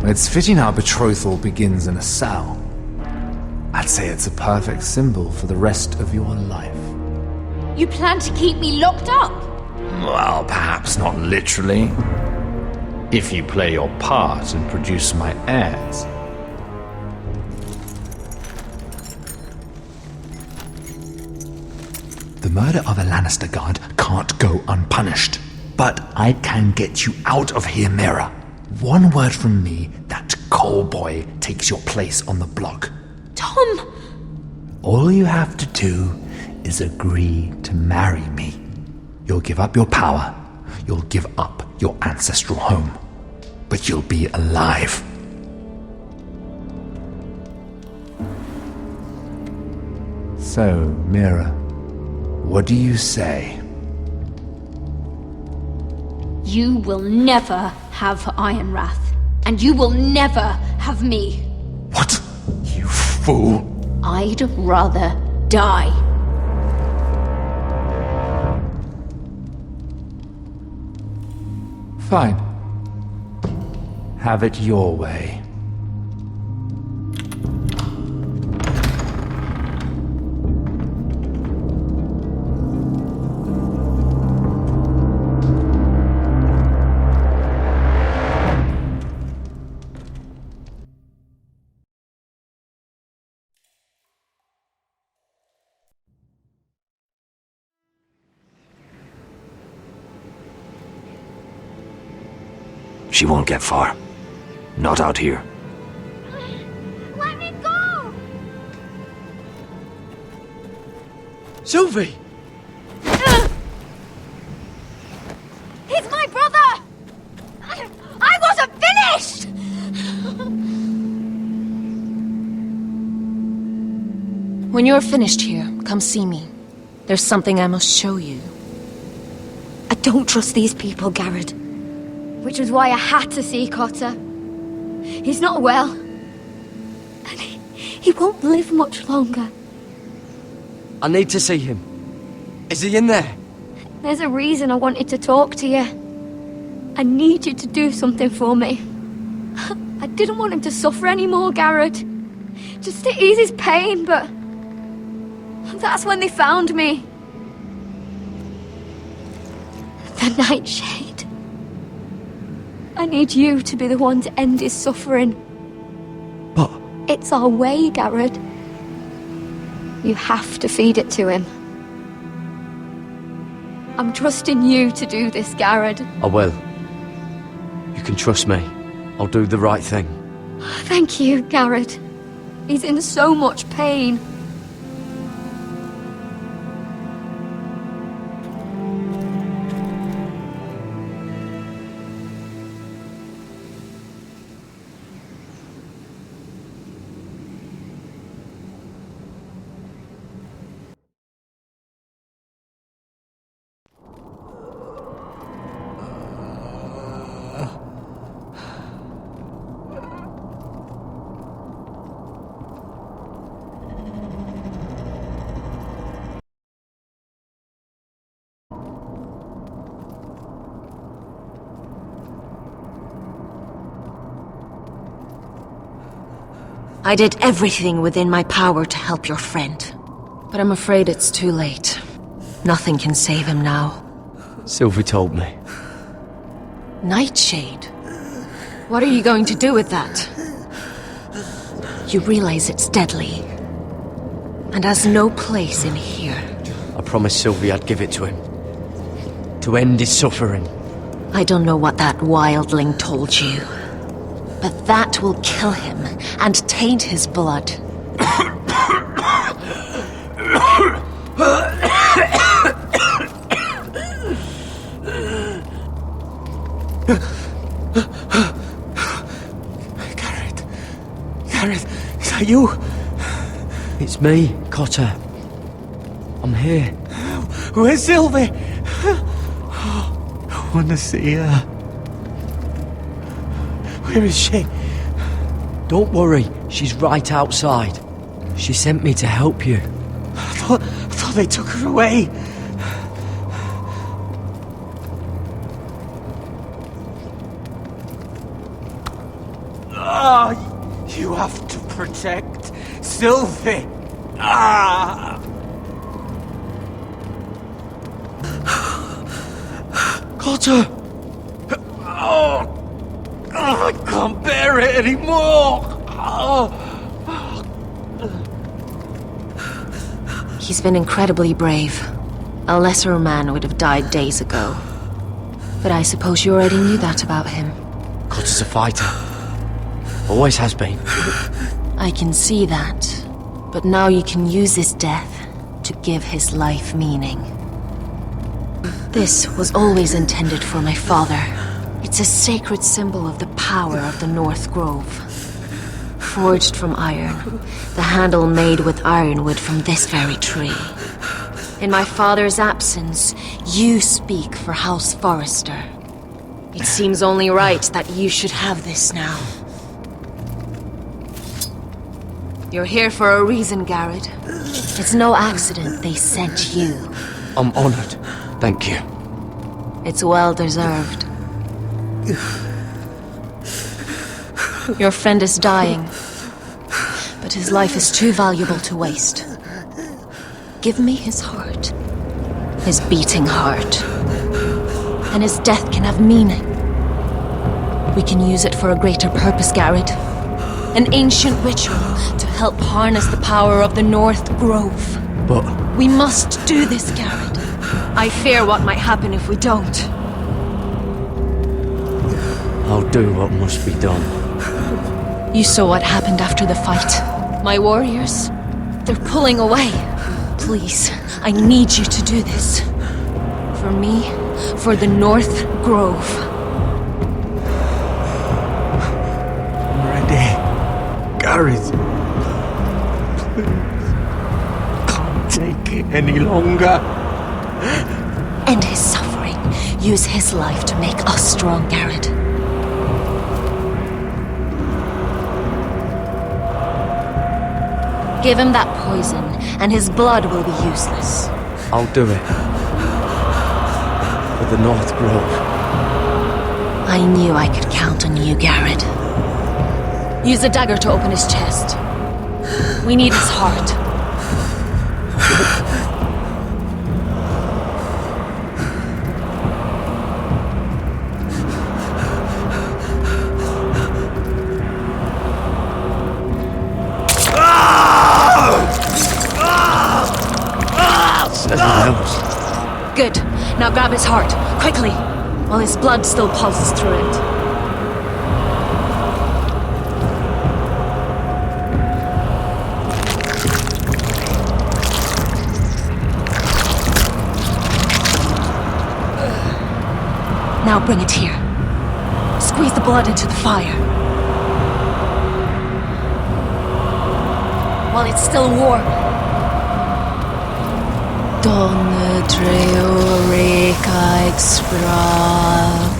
It's fitting our betrothal begins in a cell. I'd say it's a perfect symbol for the rest of your life. You plan to keep me locked up? Well, perhaps not literally. If you play your part and produce my heirs. The murder of a Lannister guard can't go unpunished. But I can get you out of here, Mira. One word from me, that coal boy takes your place on the block. Tom! All you have to do is agree to marry me. You'll give up your power. You'll give up your ancestral home. But you'll be alive. So, Mira, what do you say? You will never have Ironwrath. And you will never have me. What? You fool! I'd rather die. Fine. Have it your way. She won't get far. Not out here. Let me go! Sylvie! He's my brother! I wasn't finished! When you're finished here, come see me. There's something I must show you. I don't trust these people, Garrett. Which was why I had to see Cotter. He's not well. And he won't live much longer. I need to see him. Is he in there? There's a reason I wanted to talk to you. I need you to do something for me. I didn't want him to suffer anymore, Garrett. Just to ease his pain, but... that's when they found me. The Nightshade. I need you to be the one to end his suffering. But... it's our way, Garrett. You have to feed it to him. I'm trusting you to do this, Garrett. I will. You can trust me. I'll do the right thing. Thank you, Garrett. He's in so much pain. I did everything within my power to help your friend. But I'm afraid it's too late. Nothing can save him now. Sylvie told me. Nightshade? What are you going to do with that? You realize it's deadly. And has no place in here. I promised Sylvie I'd give it to him. To end his suffering. I don't know what that wildling told you. But that will kill him and taint his blood. Garrett, is that you? It's me, Cotter. I'm here. Where's Sylvie? I want to see her. Where is she? Don't worry, she's right outside. She sent me to help you. I thought they took her away. You have to protect Sylvie. Cotter! I can't bear it anymore! He's been incredibly brave. A lesser man would have died days ago. But I suppose you already knew that about him. God is a fighter. Always has been. I can see that. But now you can use his death to give his life meaning. This was always intended for my father. It's a sacred symbol of the power of the North Grove. Forged from iron, the handle made with ironwood from this very tree. In my father's absence, you speak for House Forrester. It seems only right that you should have this now. You're here for a reason, Garrett. It's no accident they sent you. I'm honored. Thank you. It's well deserved. Your friend is dying, but his life is too valuable to waste. Give me his heart. His beating heart. And his death can have meaning. We can use it for a greater purpose, Garrett. An ancient ritual to help harness the power of the North Grove. But... we must do this, Garrett. I fear what might happen if we don't. I'll do what must be done. You saw what happened after the fight. My warriors, they're pulling away. Please, I need you to do this. For me, for the North Grove. I'm ready. Garrett. Please. Can't take it any longer. End his suffering. Use his life to make us strong, Garrett. Give him that poison, and his blood will be useless. I'll do it. For the North Grove. I knew I could count on you, Garrett. Use the dagger to open his chest. We need his heart. Good. Now grab his heart, quickly, while his blood still pulses through it. Now bring it here. Squeeze the blood into the fire. While it's still warm. Donne treorekaik sprak,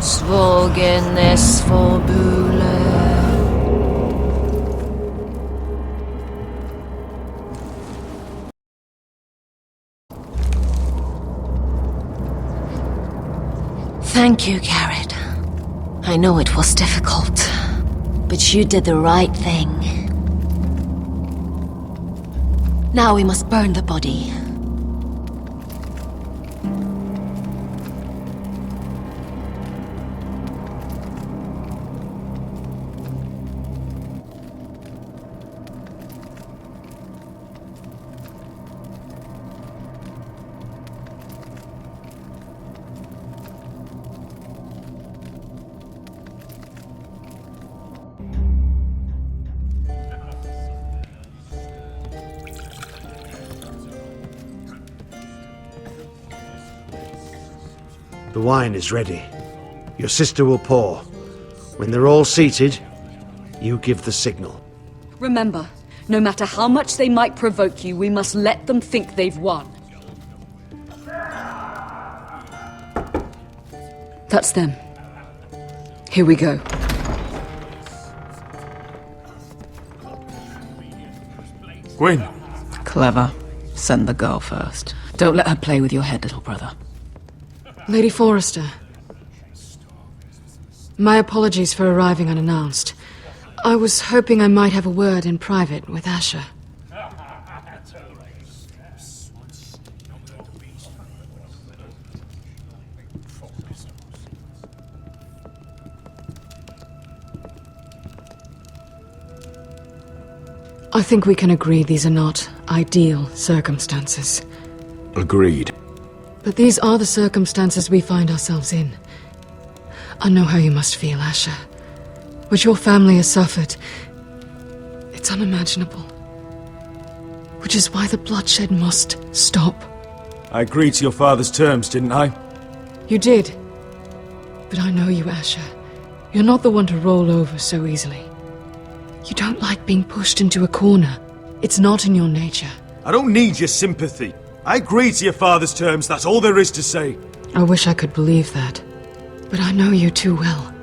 svogenes forbule. Thank you, Garrett. I know it was difficult, but you did the right thing. Now we must burn the body. The wine is ready. Your sister will pour. When they're all seated, you give the signal. Remember, no matter how much they might provoke you, we must let them think they've won. That's them. Here we go. Gwyn. Clever. Send the girl first. Don't let her play with your head, little brother. Lady Forrester. My apologies for arriving unannounced. I was hoping I might have a word in private with Asher. I think we can agree these are not ideal circumstances. Agreed. But these are the circumstances we find ourselves in. I know how you must feel, Asher. What your family has suffered, it's unimaginable. Which is why the bloodshed must stop. I agreed to your father's terms, didn't I? You did. But I know you, Asher. You're not the one to roll over so easily. You don't like being pushed into a corner. It's not in your nature. I don't need your sympathy. I agreed to your father's terms, that's all there is to say. I wish I could believe that. But I know you too well.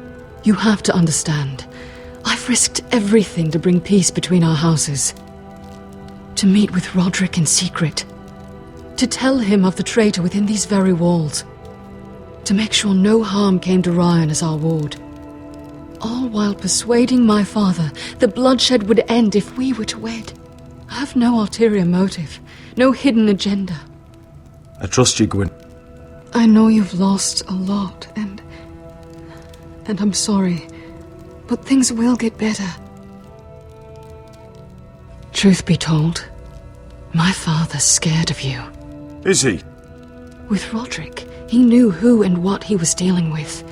You have to understand. I've risked everything to bring peace between our houses. To meet with Roderick in secret. To tell him of the traitor within these very walls. To make sure no harm came to Ryan as our ward. All while persuading my father the bloodshed would end if we were to wed. I have no ulterior motive, no hidden agenda. I trust you, Gwyn. I know you've lost a lot, and I'm sorry, but things will get better. Truth be told, my father's scared of you. Is he? With Roderick, he knew who and what he was dealing with.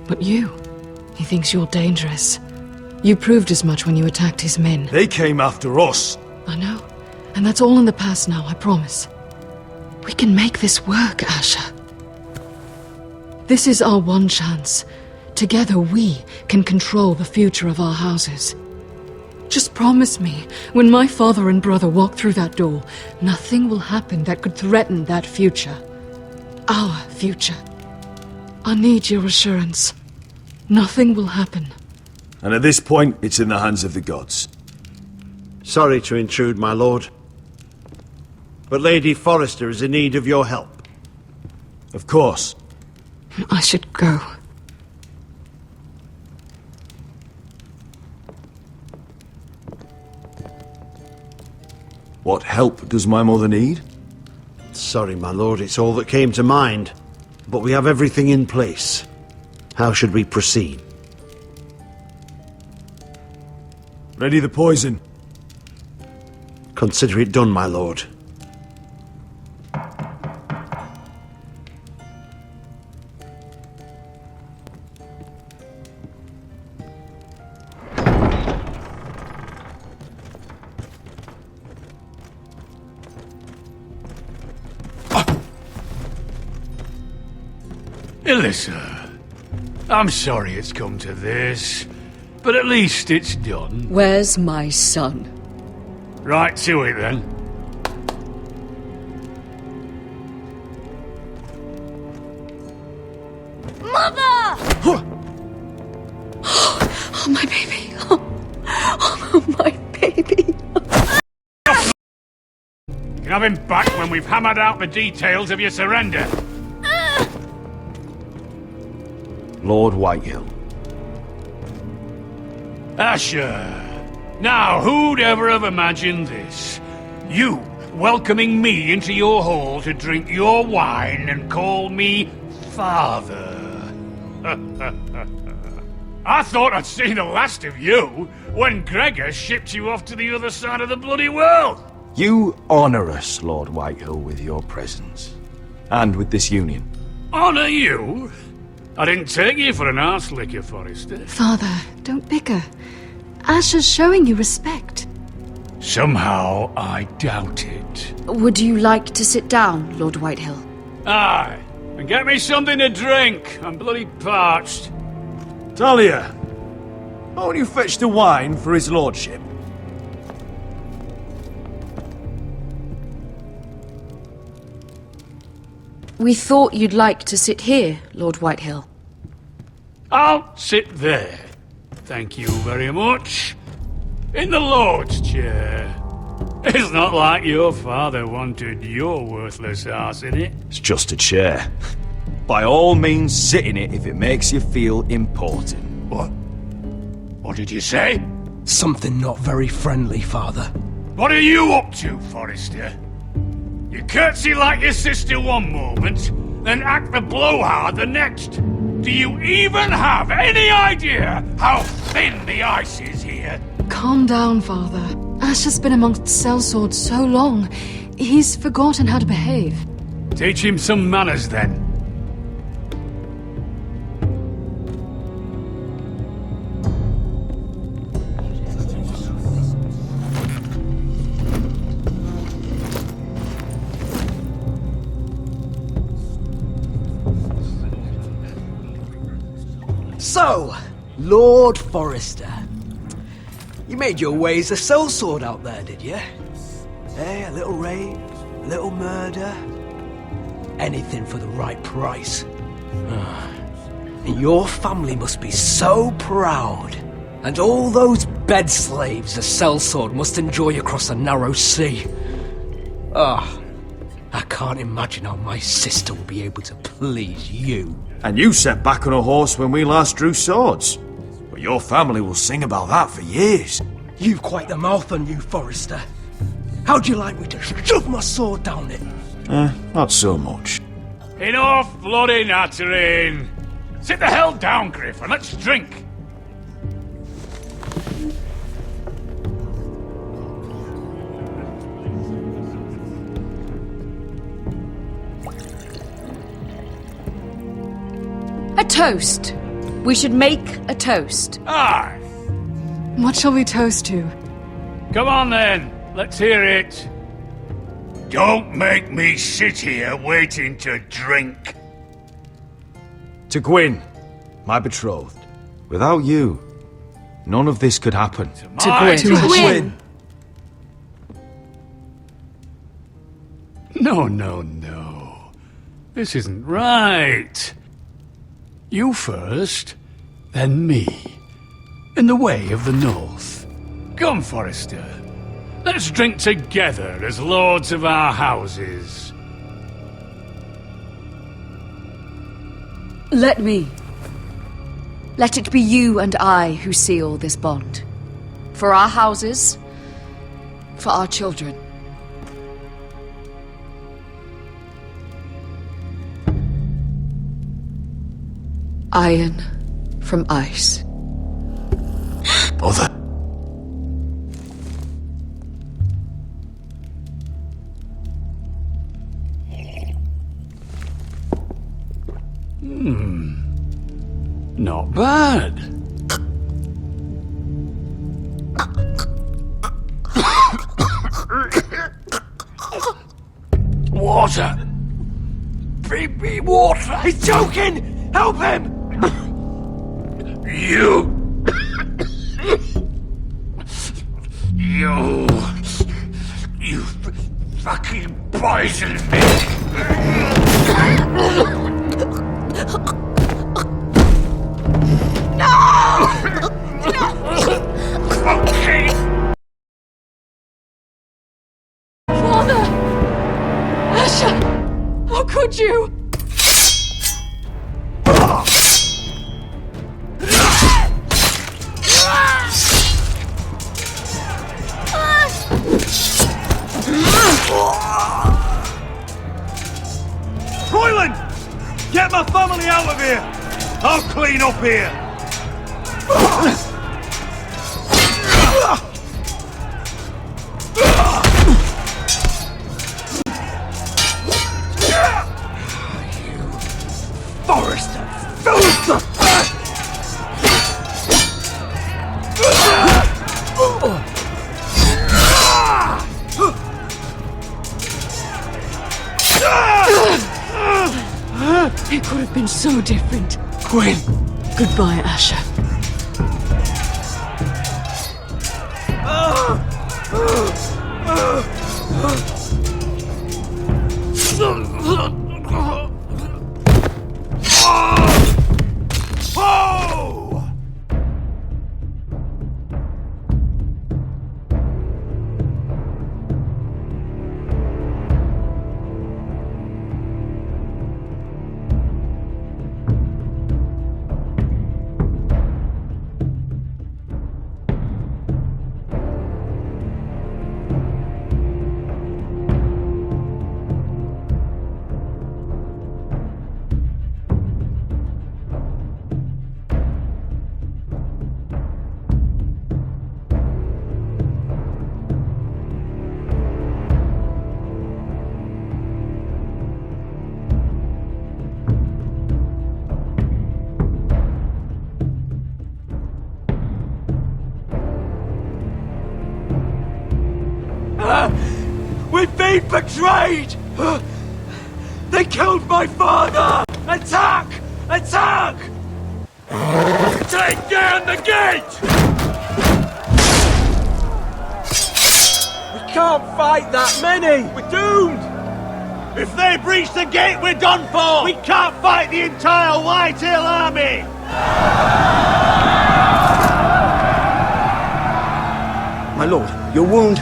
But you, he thinks you're dangerous. You proved as much when you attacked his men. They came after us. I know, and that's all in the past now, I promise. We can make this work, Asher. This is our one chance. Together we can control the future of our houses. Just promise me, when my father and brother walk through that door, nothing will happen that could threaten that future. Our future. I need your assurance. Nothing will happen. And at this point, it's in the hands of the gods. Sorry to intrude, my lord. But Lady Forrester is in need of your help. Of course. I should go. What help does my mother need? Sorry, my lord, it's all that came to mind. But we have everything in place. How should we proceed? Ready the poison. Consider it done, my lord. Elissa, I'm sorry it's come to this, but at least it's done. Where's my son? Right to it, then. Mother! Oh, my baby. Oh, my baby. You can have him back when we've hammered out the details of your surrender. Lord Whitehill. Asher. Now, who'd ever have imagined this? You welcoming me into your hall to drink your wine and call me father. I thought I'd seen the last of you when Gregor shipped you off to the other side of the bloody world. You honor us, Lord Whitehill, with your presence. And with this union. Honor you? I didn't take you for an arse licker, Forrester. Father, don't bicker. Asher's showing you respect. Somehow I doubt it. Would you like to sit down, Lord Whitehill? Aye, and get me something to drink. I'm bloody parched. Talia, why don't you fetch the wine for his lordship? We thought you'd like to sit here, Lord Whitehill. I'll sit there. Thank you very much. In the Lord's chair. It's not like your father wanted your worthless ass in it. It's just a chair. By all means, sit in it if it makes you feel important. What? What did you say? Something not very friendly, Father. What are you up to, Forrester? You curtsy like your sister one moment, then act the blowhard the next. Do you even have any idea how thin the ice is here? Calm down, Father. Asher's been amongst sellswords so long, he's forgotten how to behave. Teach him some manners, then. So, Lord Forrester, you made your way as a sellsword out there, did you? Eh, a little rape, a little murder, anything for the right price. And your family must be so proud. And all those bed slaves a sellsword must enjoy across the narrow sea. I can't imagine how my sister will be able to please you. And you sat back on a horse when we last drew swords. But your family will sing about that for years. You've quite the mouth on you, Forrester. How'd you like me to shove my sword down it? Not so much. Enough bloody nattering! Sit the hell down, Griff, and let's drink! A toast. We should make a toast. Aye! What shall we toast to? Come on then, let's hear it. Don't make me sit here waiting to drink. To Gwyn, my betrothed. Without you, none of this could happen. To Gwyn. No. This isn't right. You first, then me. In the way of the North. Come, Forrester. Let's drink together as lords of our houses. Let me. Let it be you and I who seal this bond. For our houses, for our children. Iron from ice. Bother. Not bad. Water. Bring me water. He's choking! Help him! You fucking poisoned me. Father! Asher! How could you? Royland! Get my family out of here! I'll clean up here! Forrester! Filth! It could have been so different. Gwyn! Goodbye, Asher. been betrayed! They killed my father! Attack! Attack! Take down the gate! We can't fight that many! We're doomed! If they breach the gate, we're done for! We can't fight the entire Whitehill army! My lord, your wound.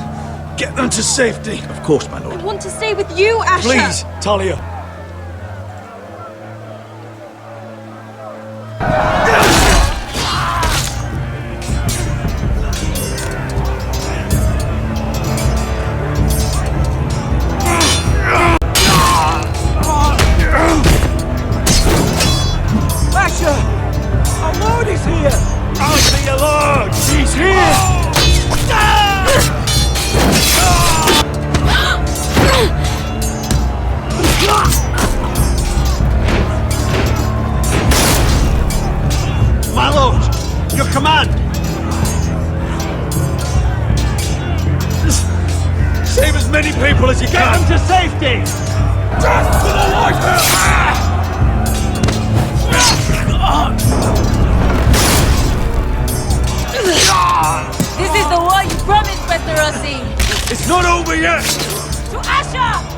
Get them to safety. Of course, my lord. I want to stay with you, Asher! Please, Talia. Asher! Our lord is here! I see your lord! He's here! My lord, your command! Save as many people as you Get can! them to safety! Death to the Whitehill! This is the war you promised, Westerosi! It's not over yet! To Asher!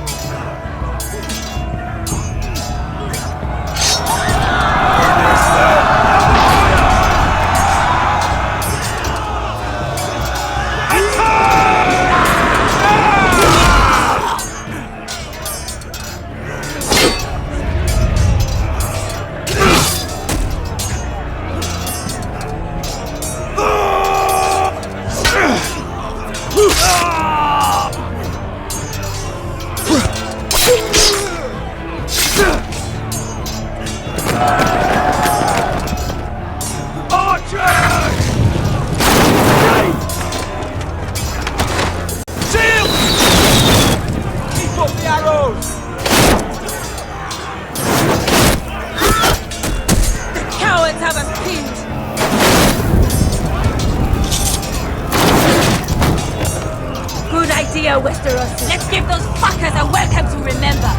Westeros. Let's give those fuckers a welcome to remember.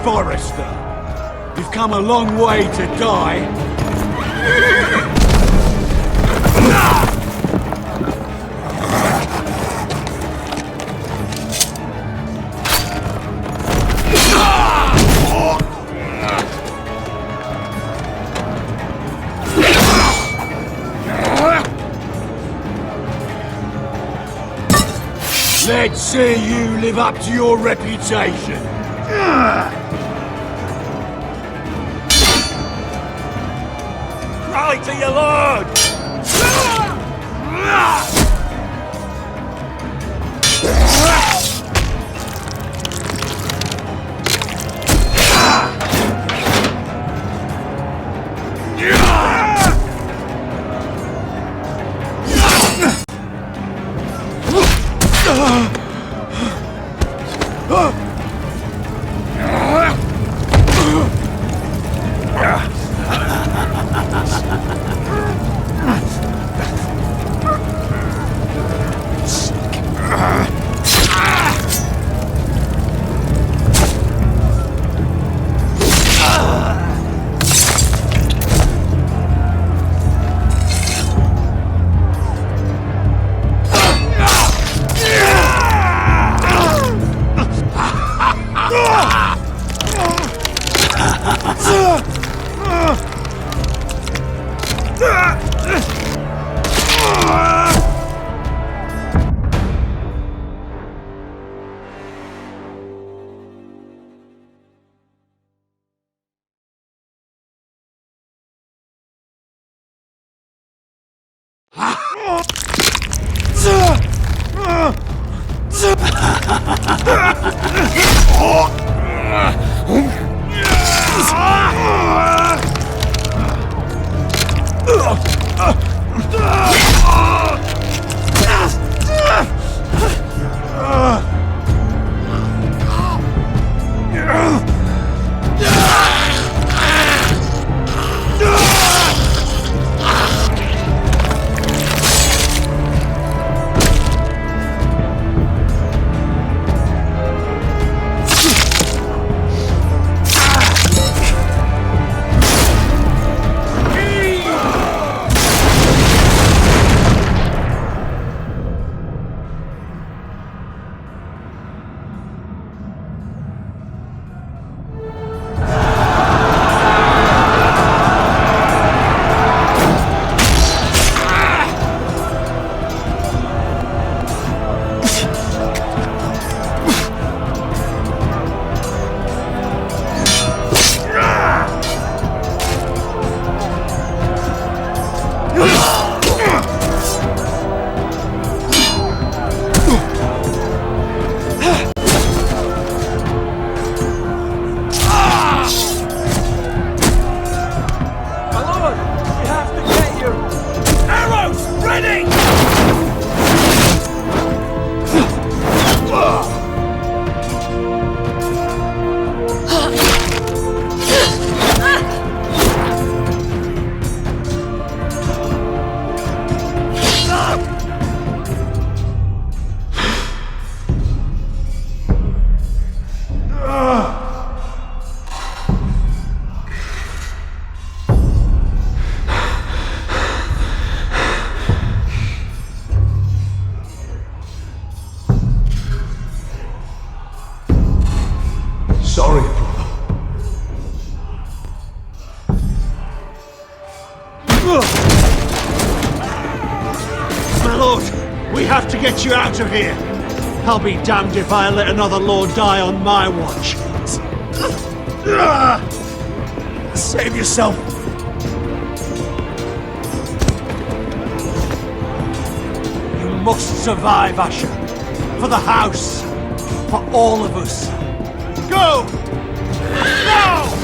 Forrester, you've come a long way to die. Let's see you live up to your reputation. Cry to your lord! Sorry, brother. My lord, we have to get you out of here. I'll be damned if I let another lord die on my watch. Save yourself. You must survive, Asher. For the house. For all of us. Go! Now!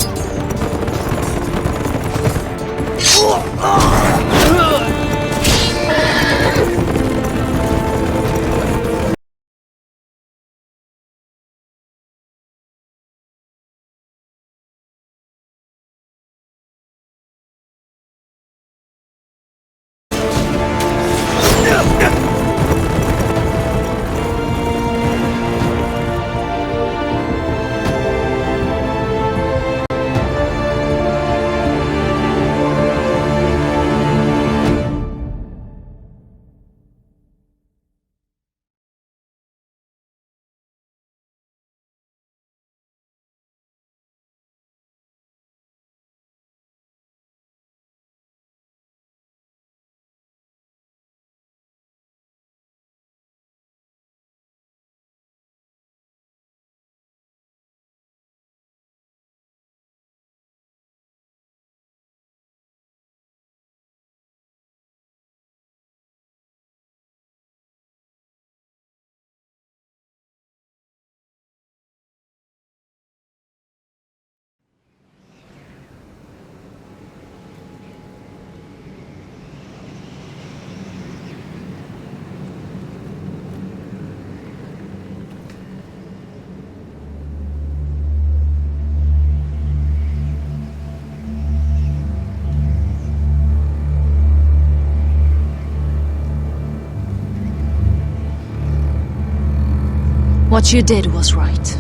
What you did was right.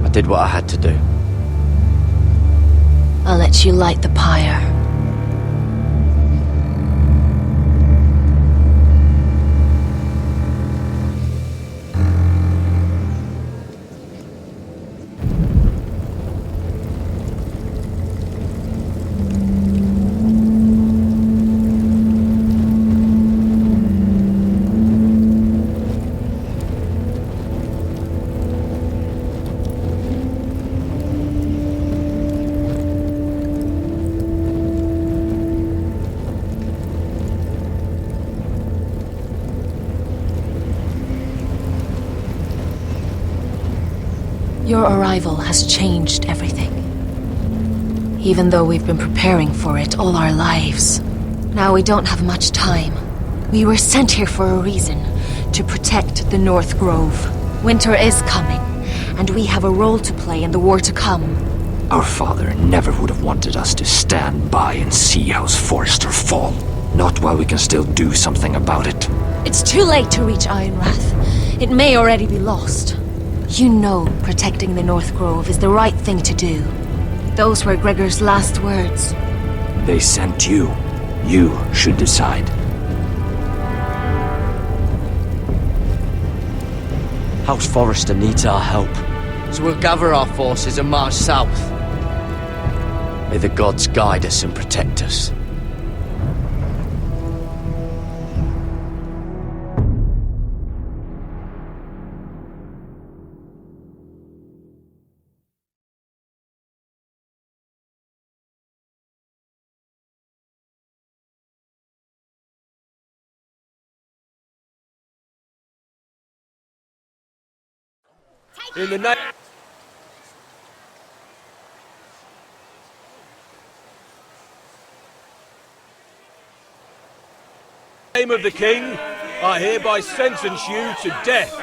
I did what I had to do. I'll let you light the pyre. Your arrival has changed everything. Even though we've been preparing for it all our lives. Now we don't have much time. We were sent here for a reason. To protect the North Grove. Winter is coming, and we have a role to play in the war to come. Our father never would have wanted us to stand by and see House Forrester fall. Not while we can still do something about it. It's too late to reach Ironrath. It may already be lost. You know protecting the North Grove is the right thing to do. Those were Gregor's last words. They sent you. You should decide. House Forrester needs our help, so we'll gather our forces and march south. May the gods guide us and protect us. In the name of the King, I hereby sentence you to death.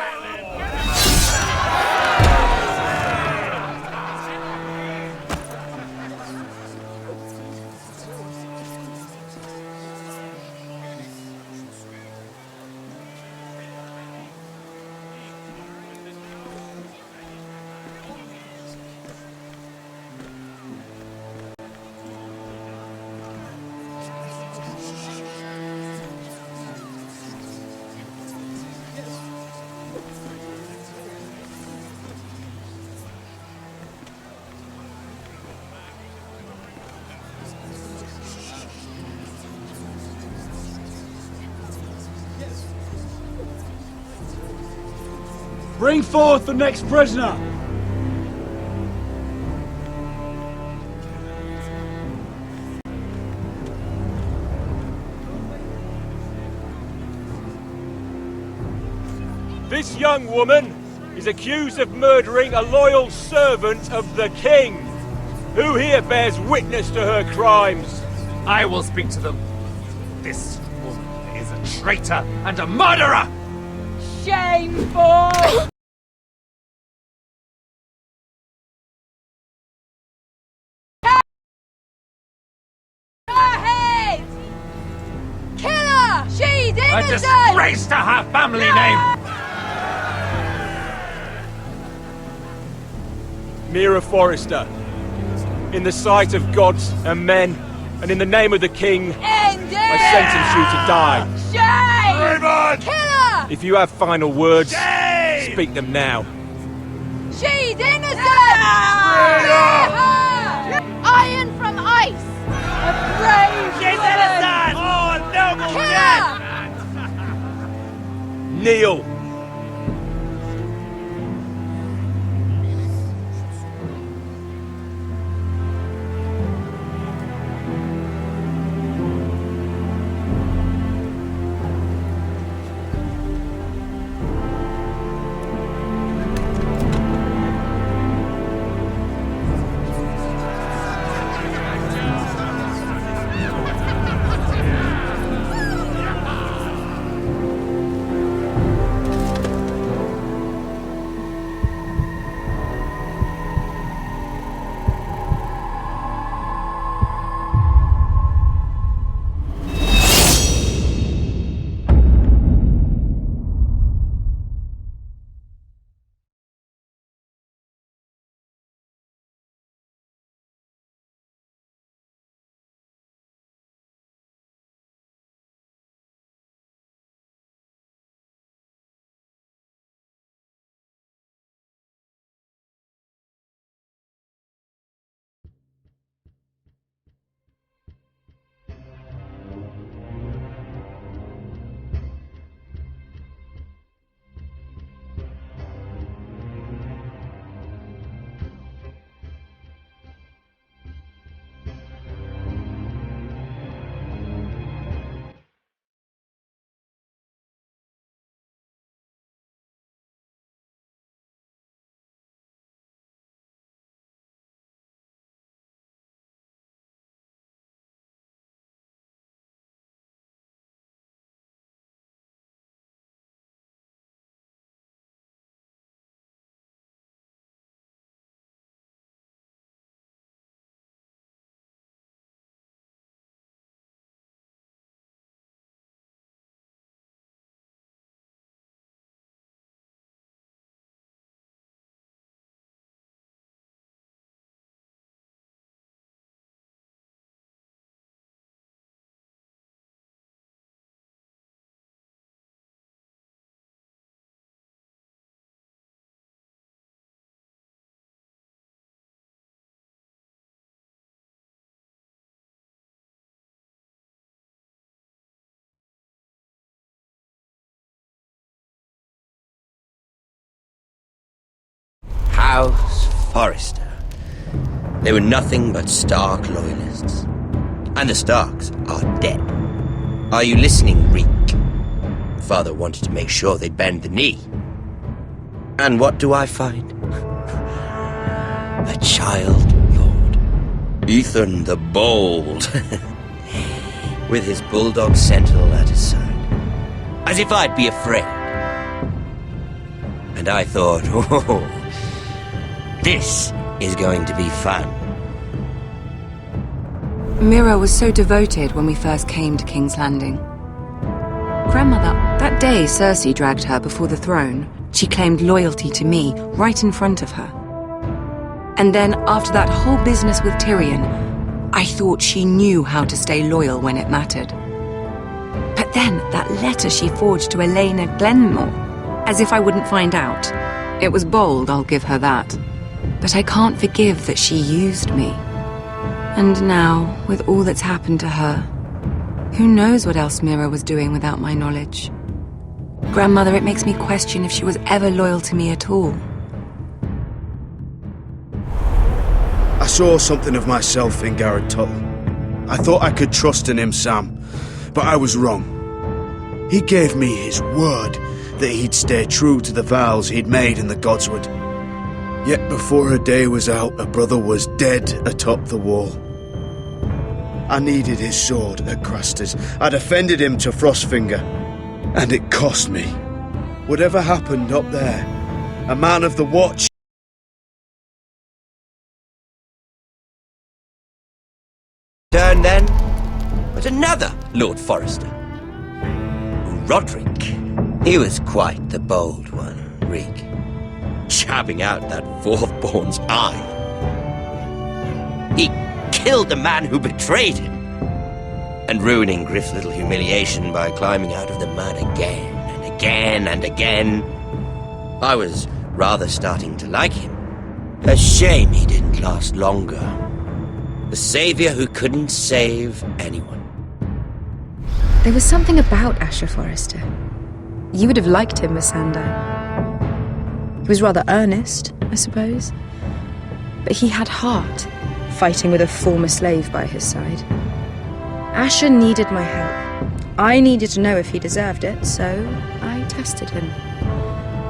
Bring forth the next prisoner! This young woman is accused of murdering a loyal servant of the King. Who here bears witness to her crimes? I will speak to them. This woman is a traitor and a murderer! Shameful! Kill her! She's innocent! A disgrace to her family name! Mira Forrester, in the sight of gods and men, and in the name of the King, I sentence you to die. Shame! Kill her! If you have final words, speak them now. She's innocent! Spare her! Iron from ice! A brave She's woman! innocent! Oh, a noble Kill death! her! Kneel! House Forrester. They were nothing but Stark loyalists. And the Starks are dead. Are you listening, Reek? Father wanted to make sure they'd bend the knee. And what do I find? A child lord. Ethan the Bold. With his bulldog sentinel at his side. As if I'd be afraid. And I thought, oh, this is going to be fun. Mira was so devoted when we first came to King's Landing. Grandmother, that day Cersei dragged her before the throne, she claimed loyalty to me right in front of her. And then, after that whole business with Tyrion, I thought she knew how to stay loyal when it mattered. But then, that letter she forged to Elena Glenmore, as if I wouldn't find out. It was bold, I'll give her that. But I can't forgive that she used me. And now, with all that's happened to her, who knows what else Mira was doing without my knowledge? Grandmother, it makes me question if she was ever loyal to me at all. I saw something of myself in Garrett Tuttle. I thought I could trust in him, Sam, but I was wrong. He gave me his word that he'd stay true to the vows he'd made in the Godswood. Yet before a day was out, a brother was dead atop the wall. I needed his sword at Craster's. I defended him to Frostfinger, and it cost me. Whatever happened up there, a man of the Watch. Turn then, but another Lord Forrester. Roderick. He was quite the bold one, Reek. Jabbing out that fourth-born's eye. He killed the man who betrayed him. And ruining Griff's little humiliation by climbing out of the mud again and again and again. I was rather starting to like him. A shame he didn't last longer. The savior who couldn't save anyone. There was something about Asher Forrester. You would have liked him, Missandei. He was rather earnest, I suppose. But he had heart, fighting with a former slave by his side. Asher needed my help. I needed to know if he deserved it, so I tested him.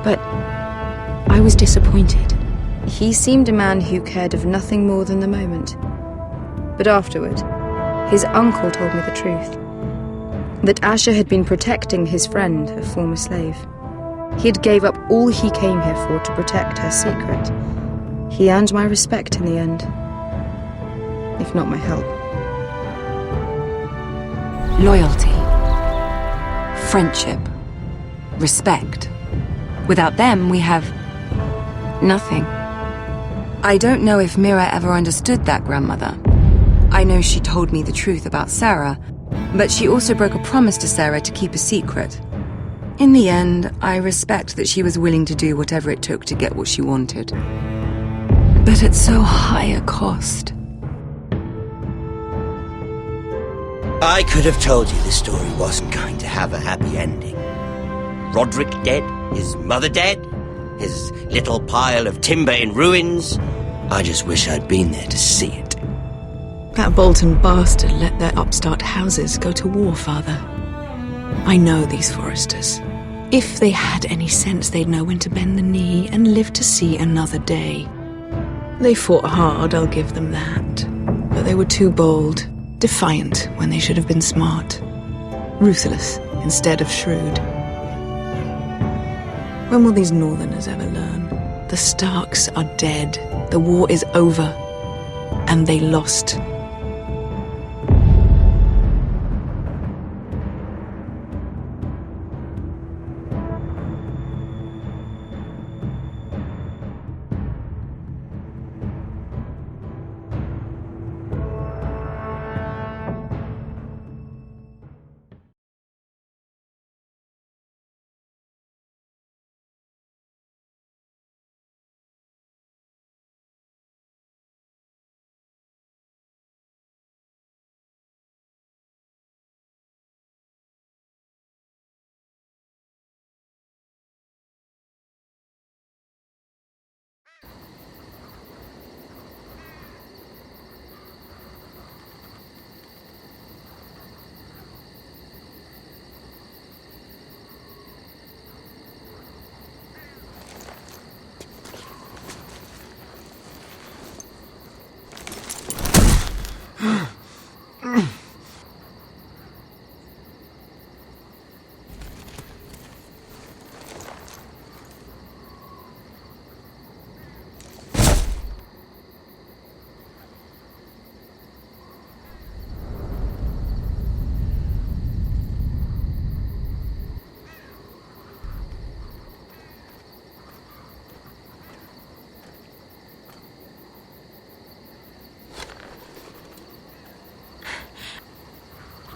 But I was disappointed. He seemed a man who cared of nothing more than the moment. But afterward, his uncle told me the truth. That Asher had been protecting his friend, a former slave. He had gave up all he came here for to protect her secret. He earned my respect in the end, if not my help. Loyalty, friendship, respect. Without them, we have nothing. I don't know if Mira ever understood that, Grandmother. I know she told me the truth about Sarah, but she also broke a promise to Sarah to keep a secret. In the end, I respect that she was willing to do whatever it took to get what she wanted. But at so high a cost. I could have told you this story wasn't going to have a happy ending. Roderick dead, his mother dead, his little pile of timber in ruins. I just wish I'd been there to see it. That Bolton bastard let their upstart houses go to war, Father. I know these Forresters. If they had any sense, they'd know when to bend the knee and live to see another day. They fought hard, I'll give them that. But they were too bold, defiant when they should have been smart. Ruthless instead of shrewd. When will these Northerners ever learn? The Starks are dead, the war is over, and they lost.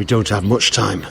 We don't have much time.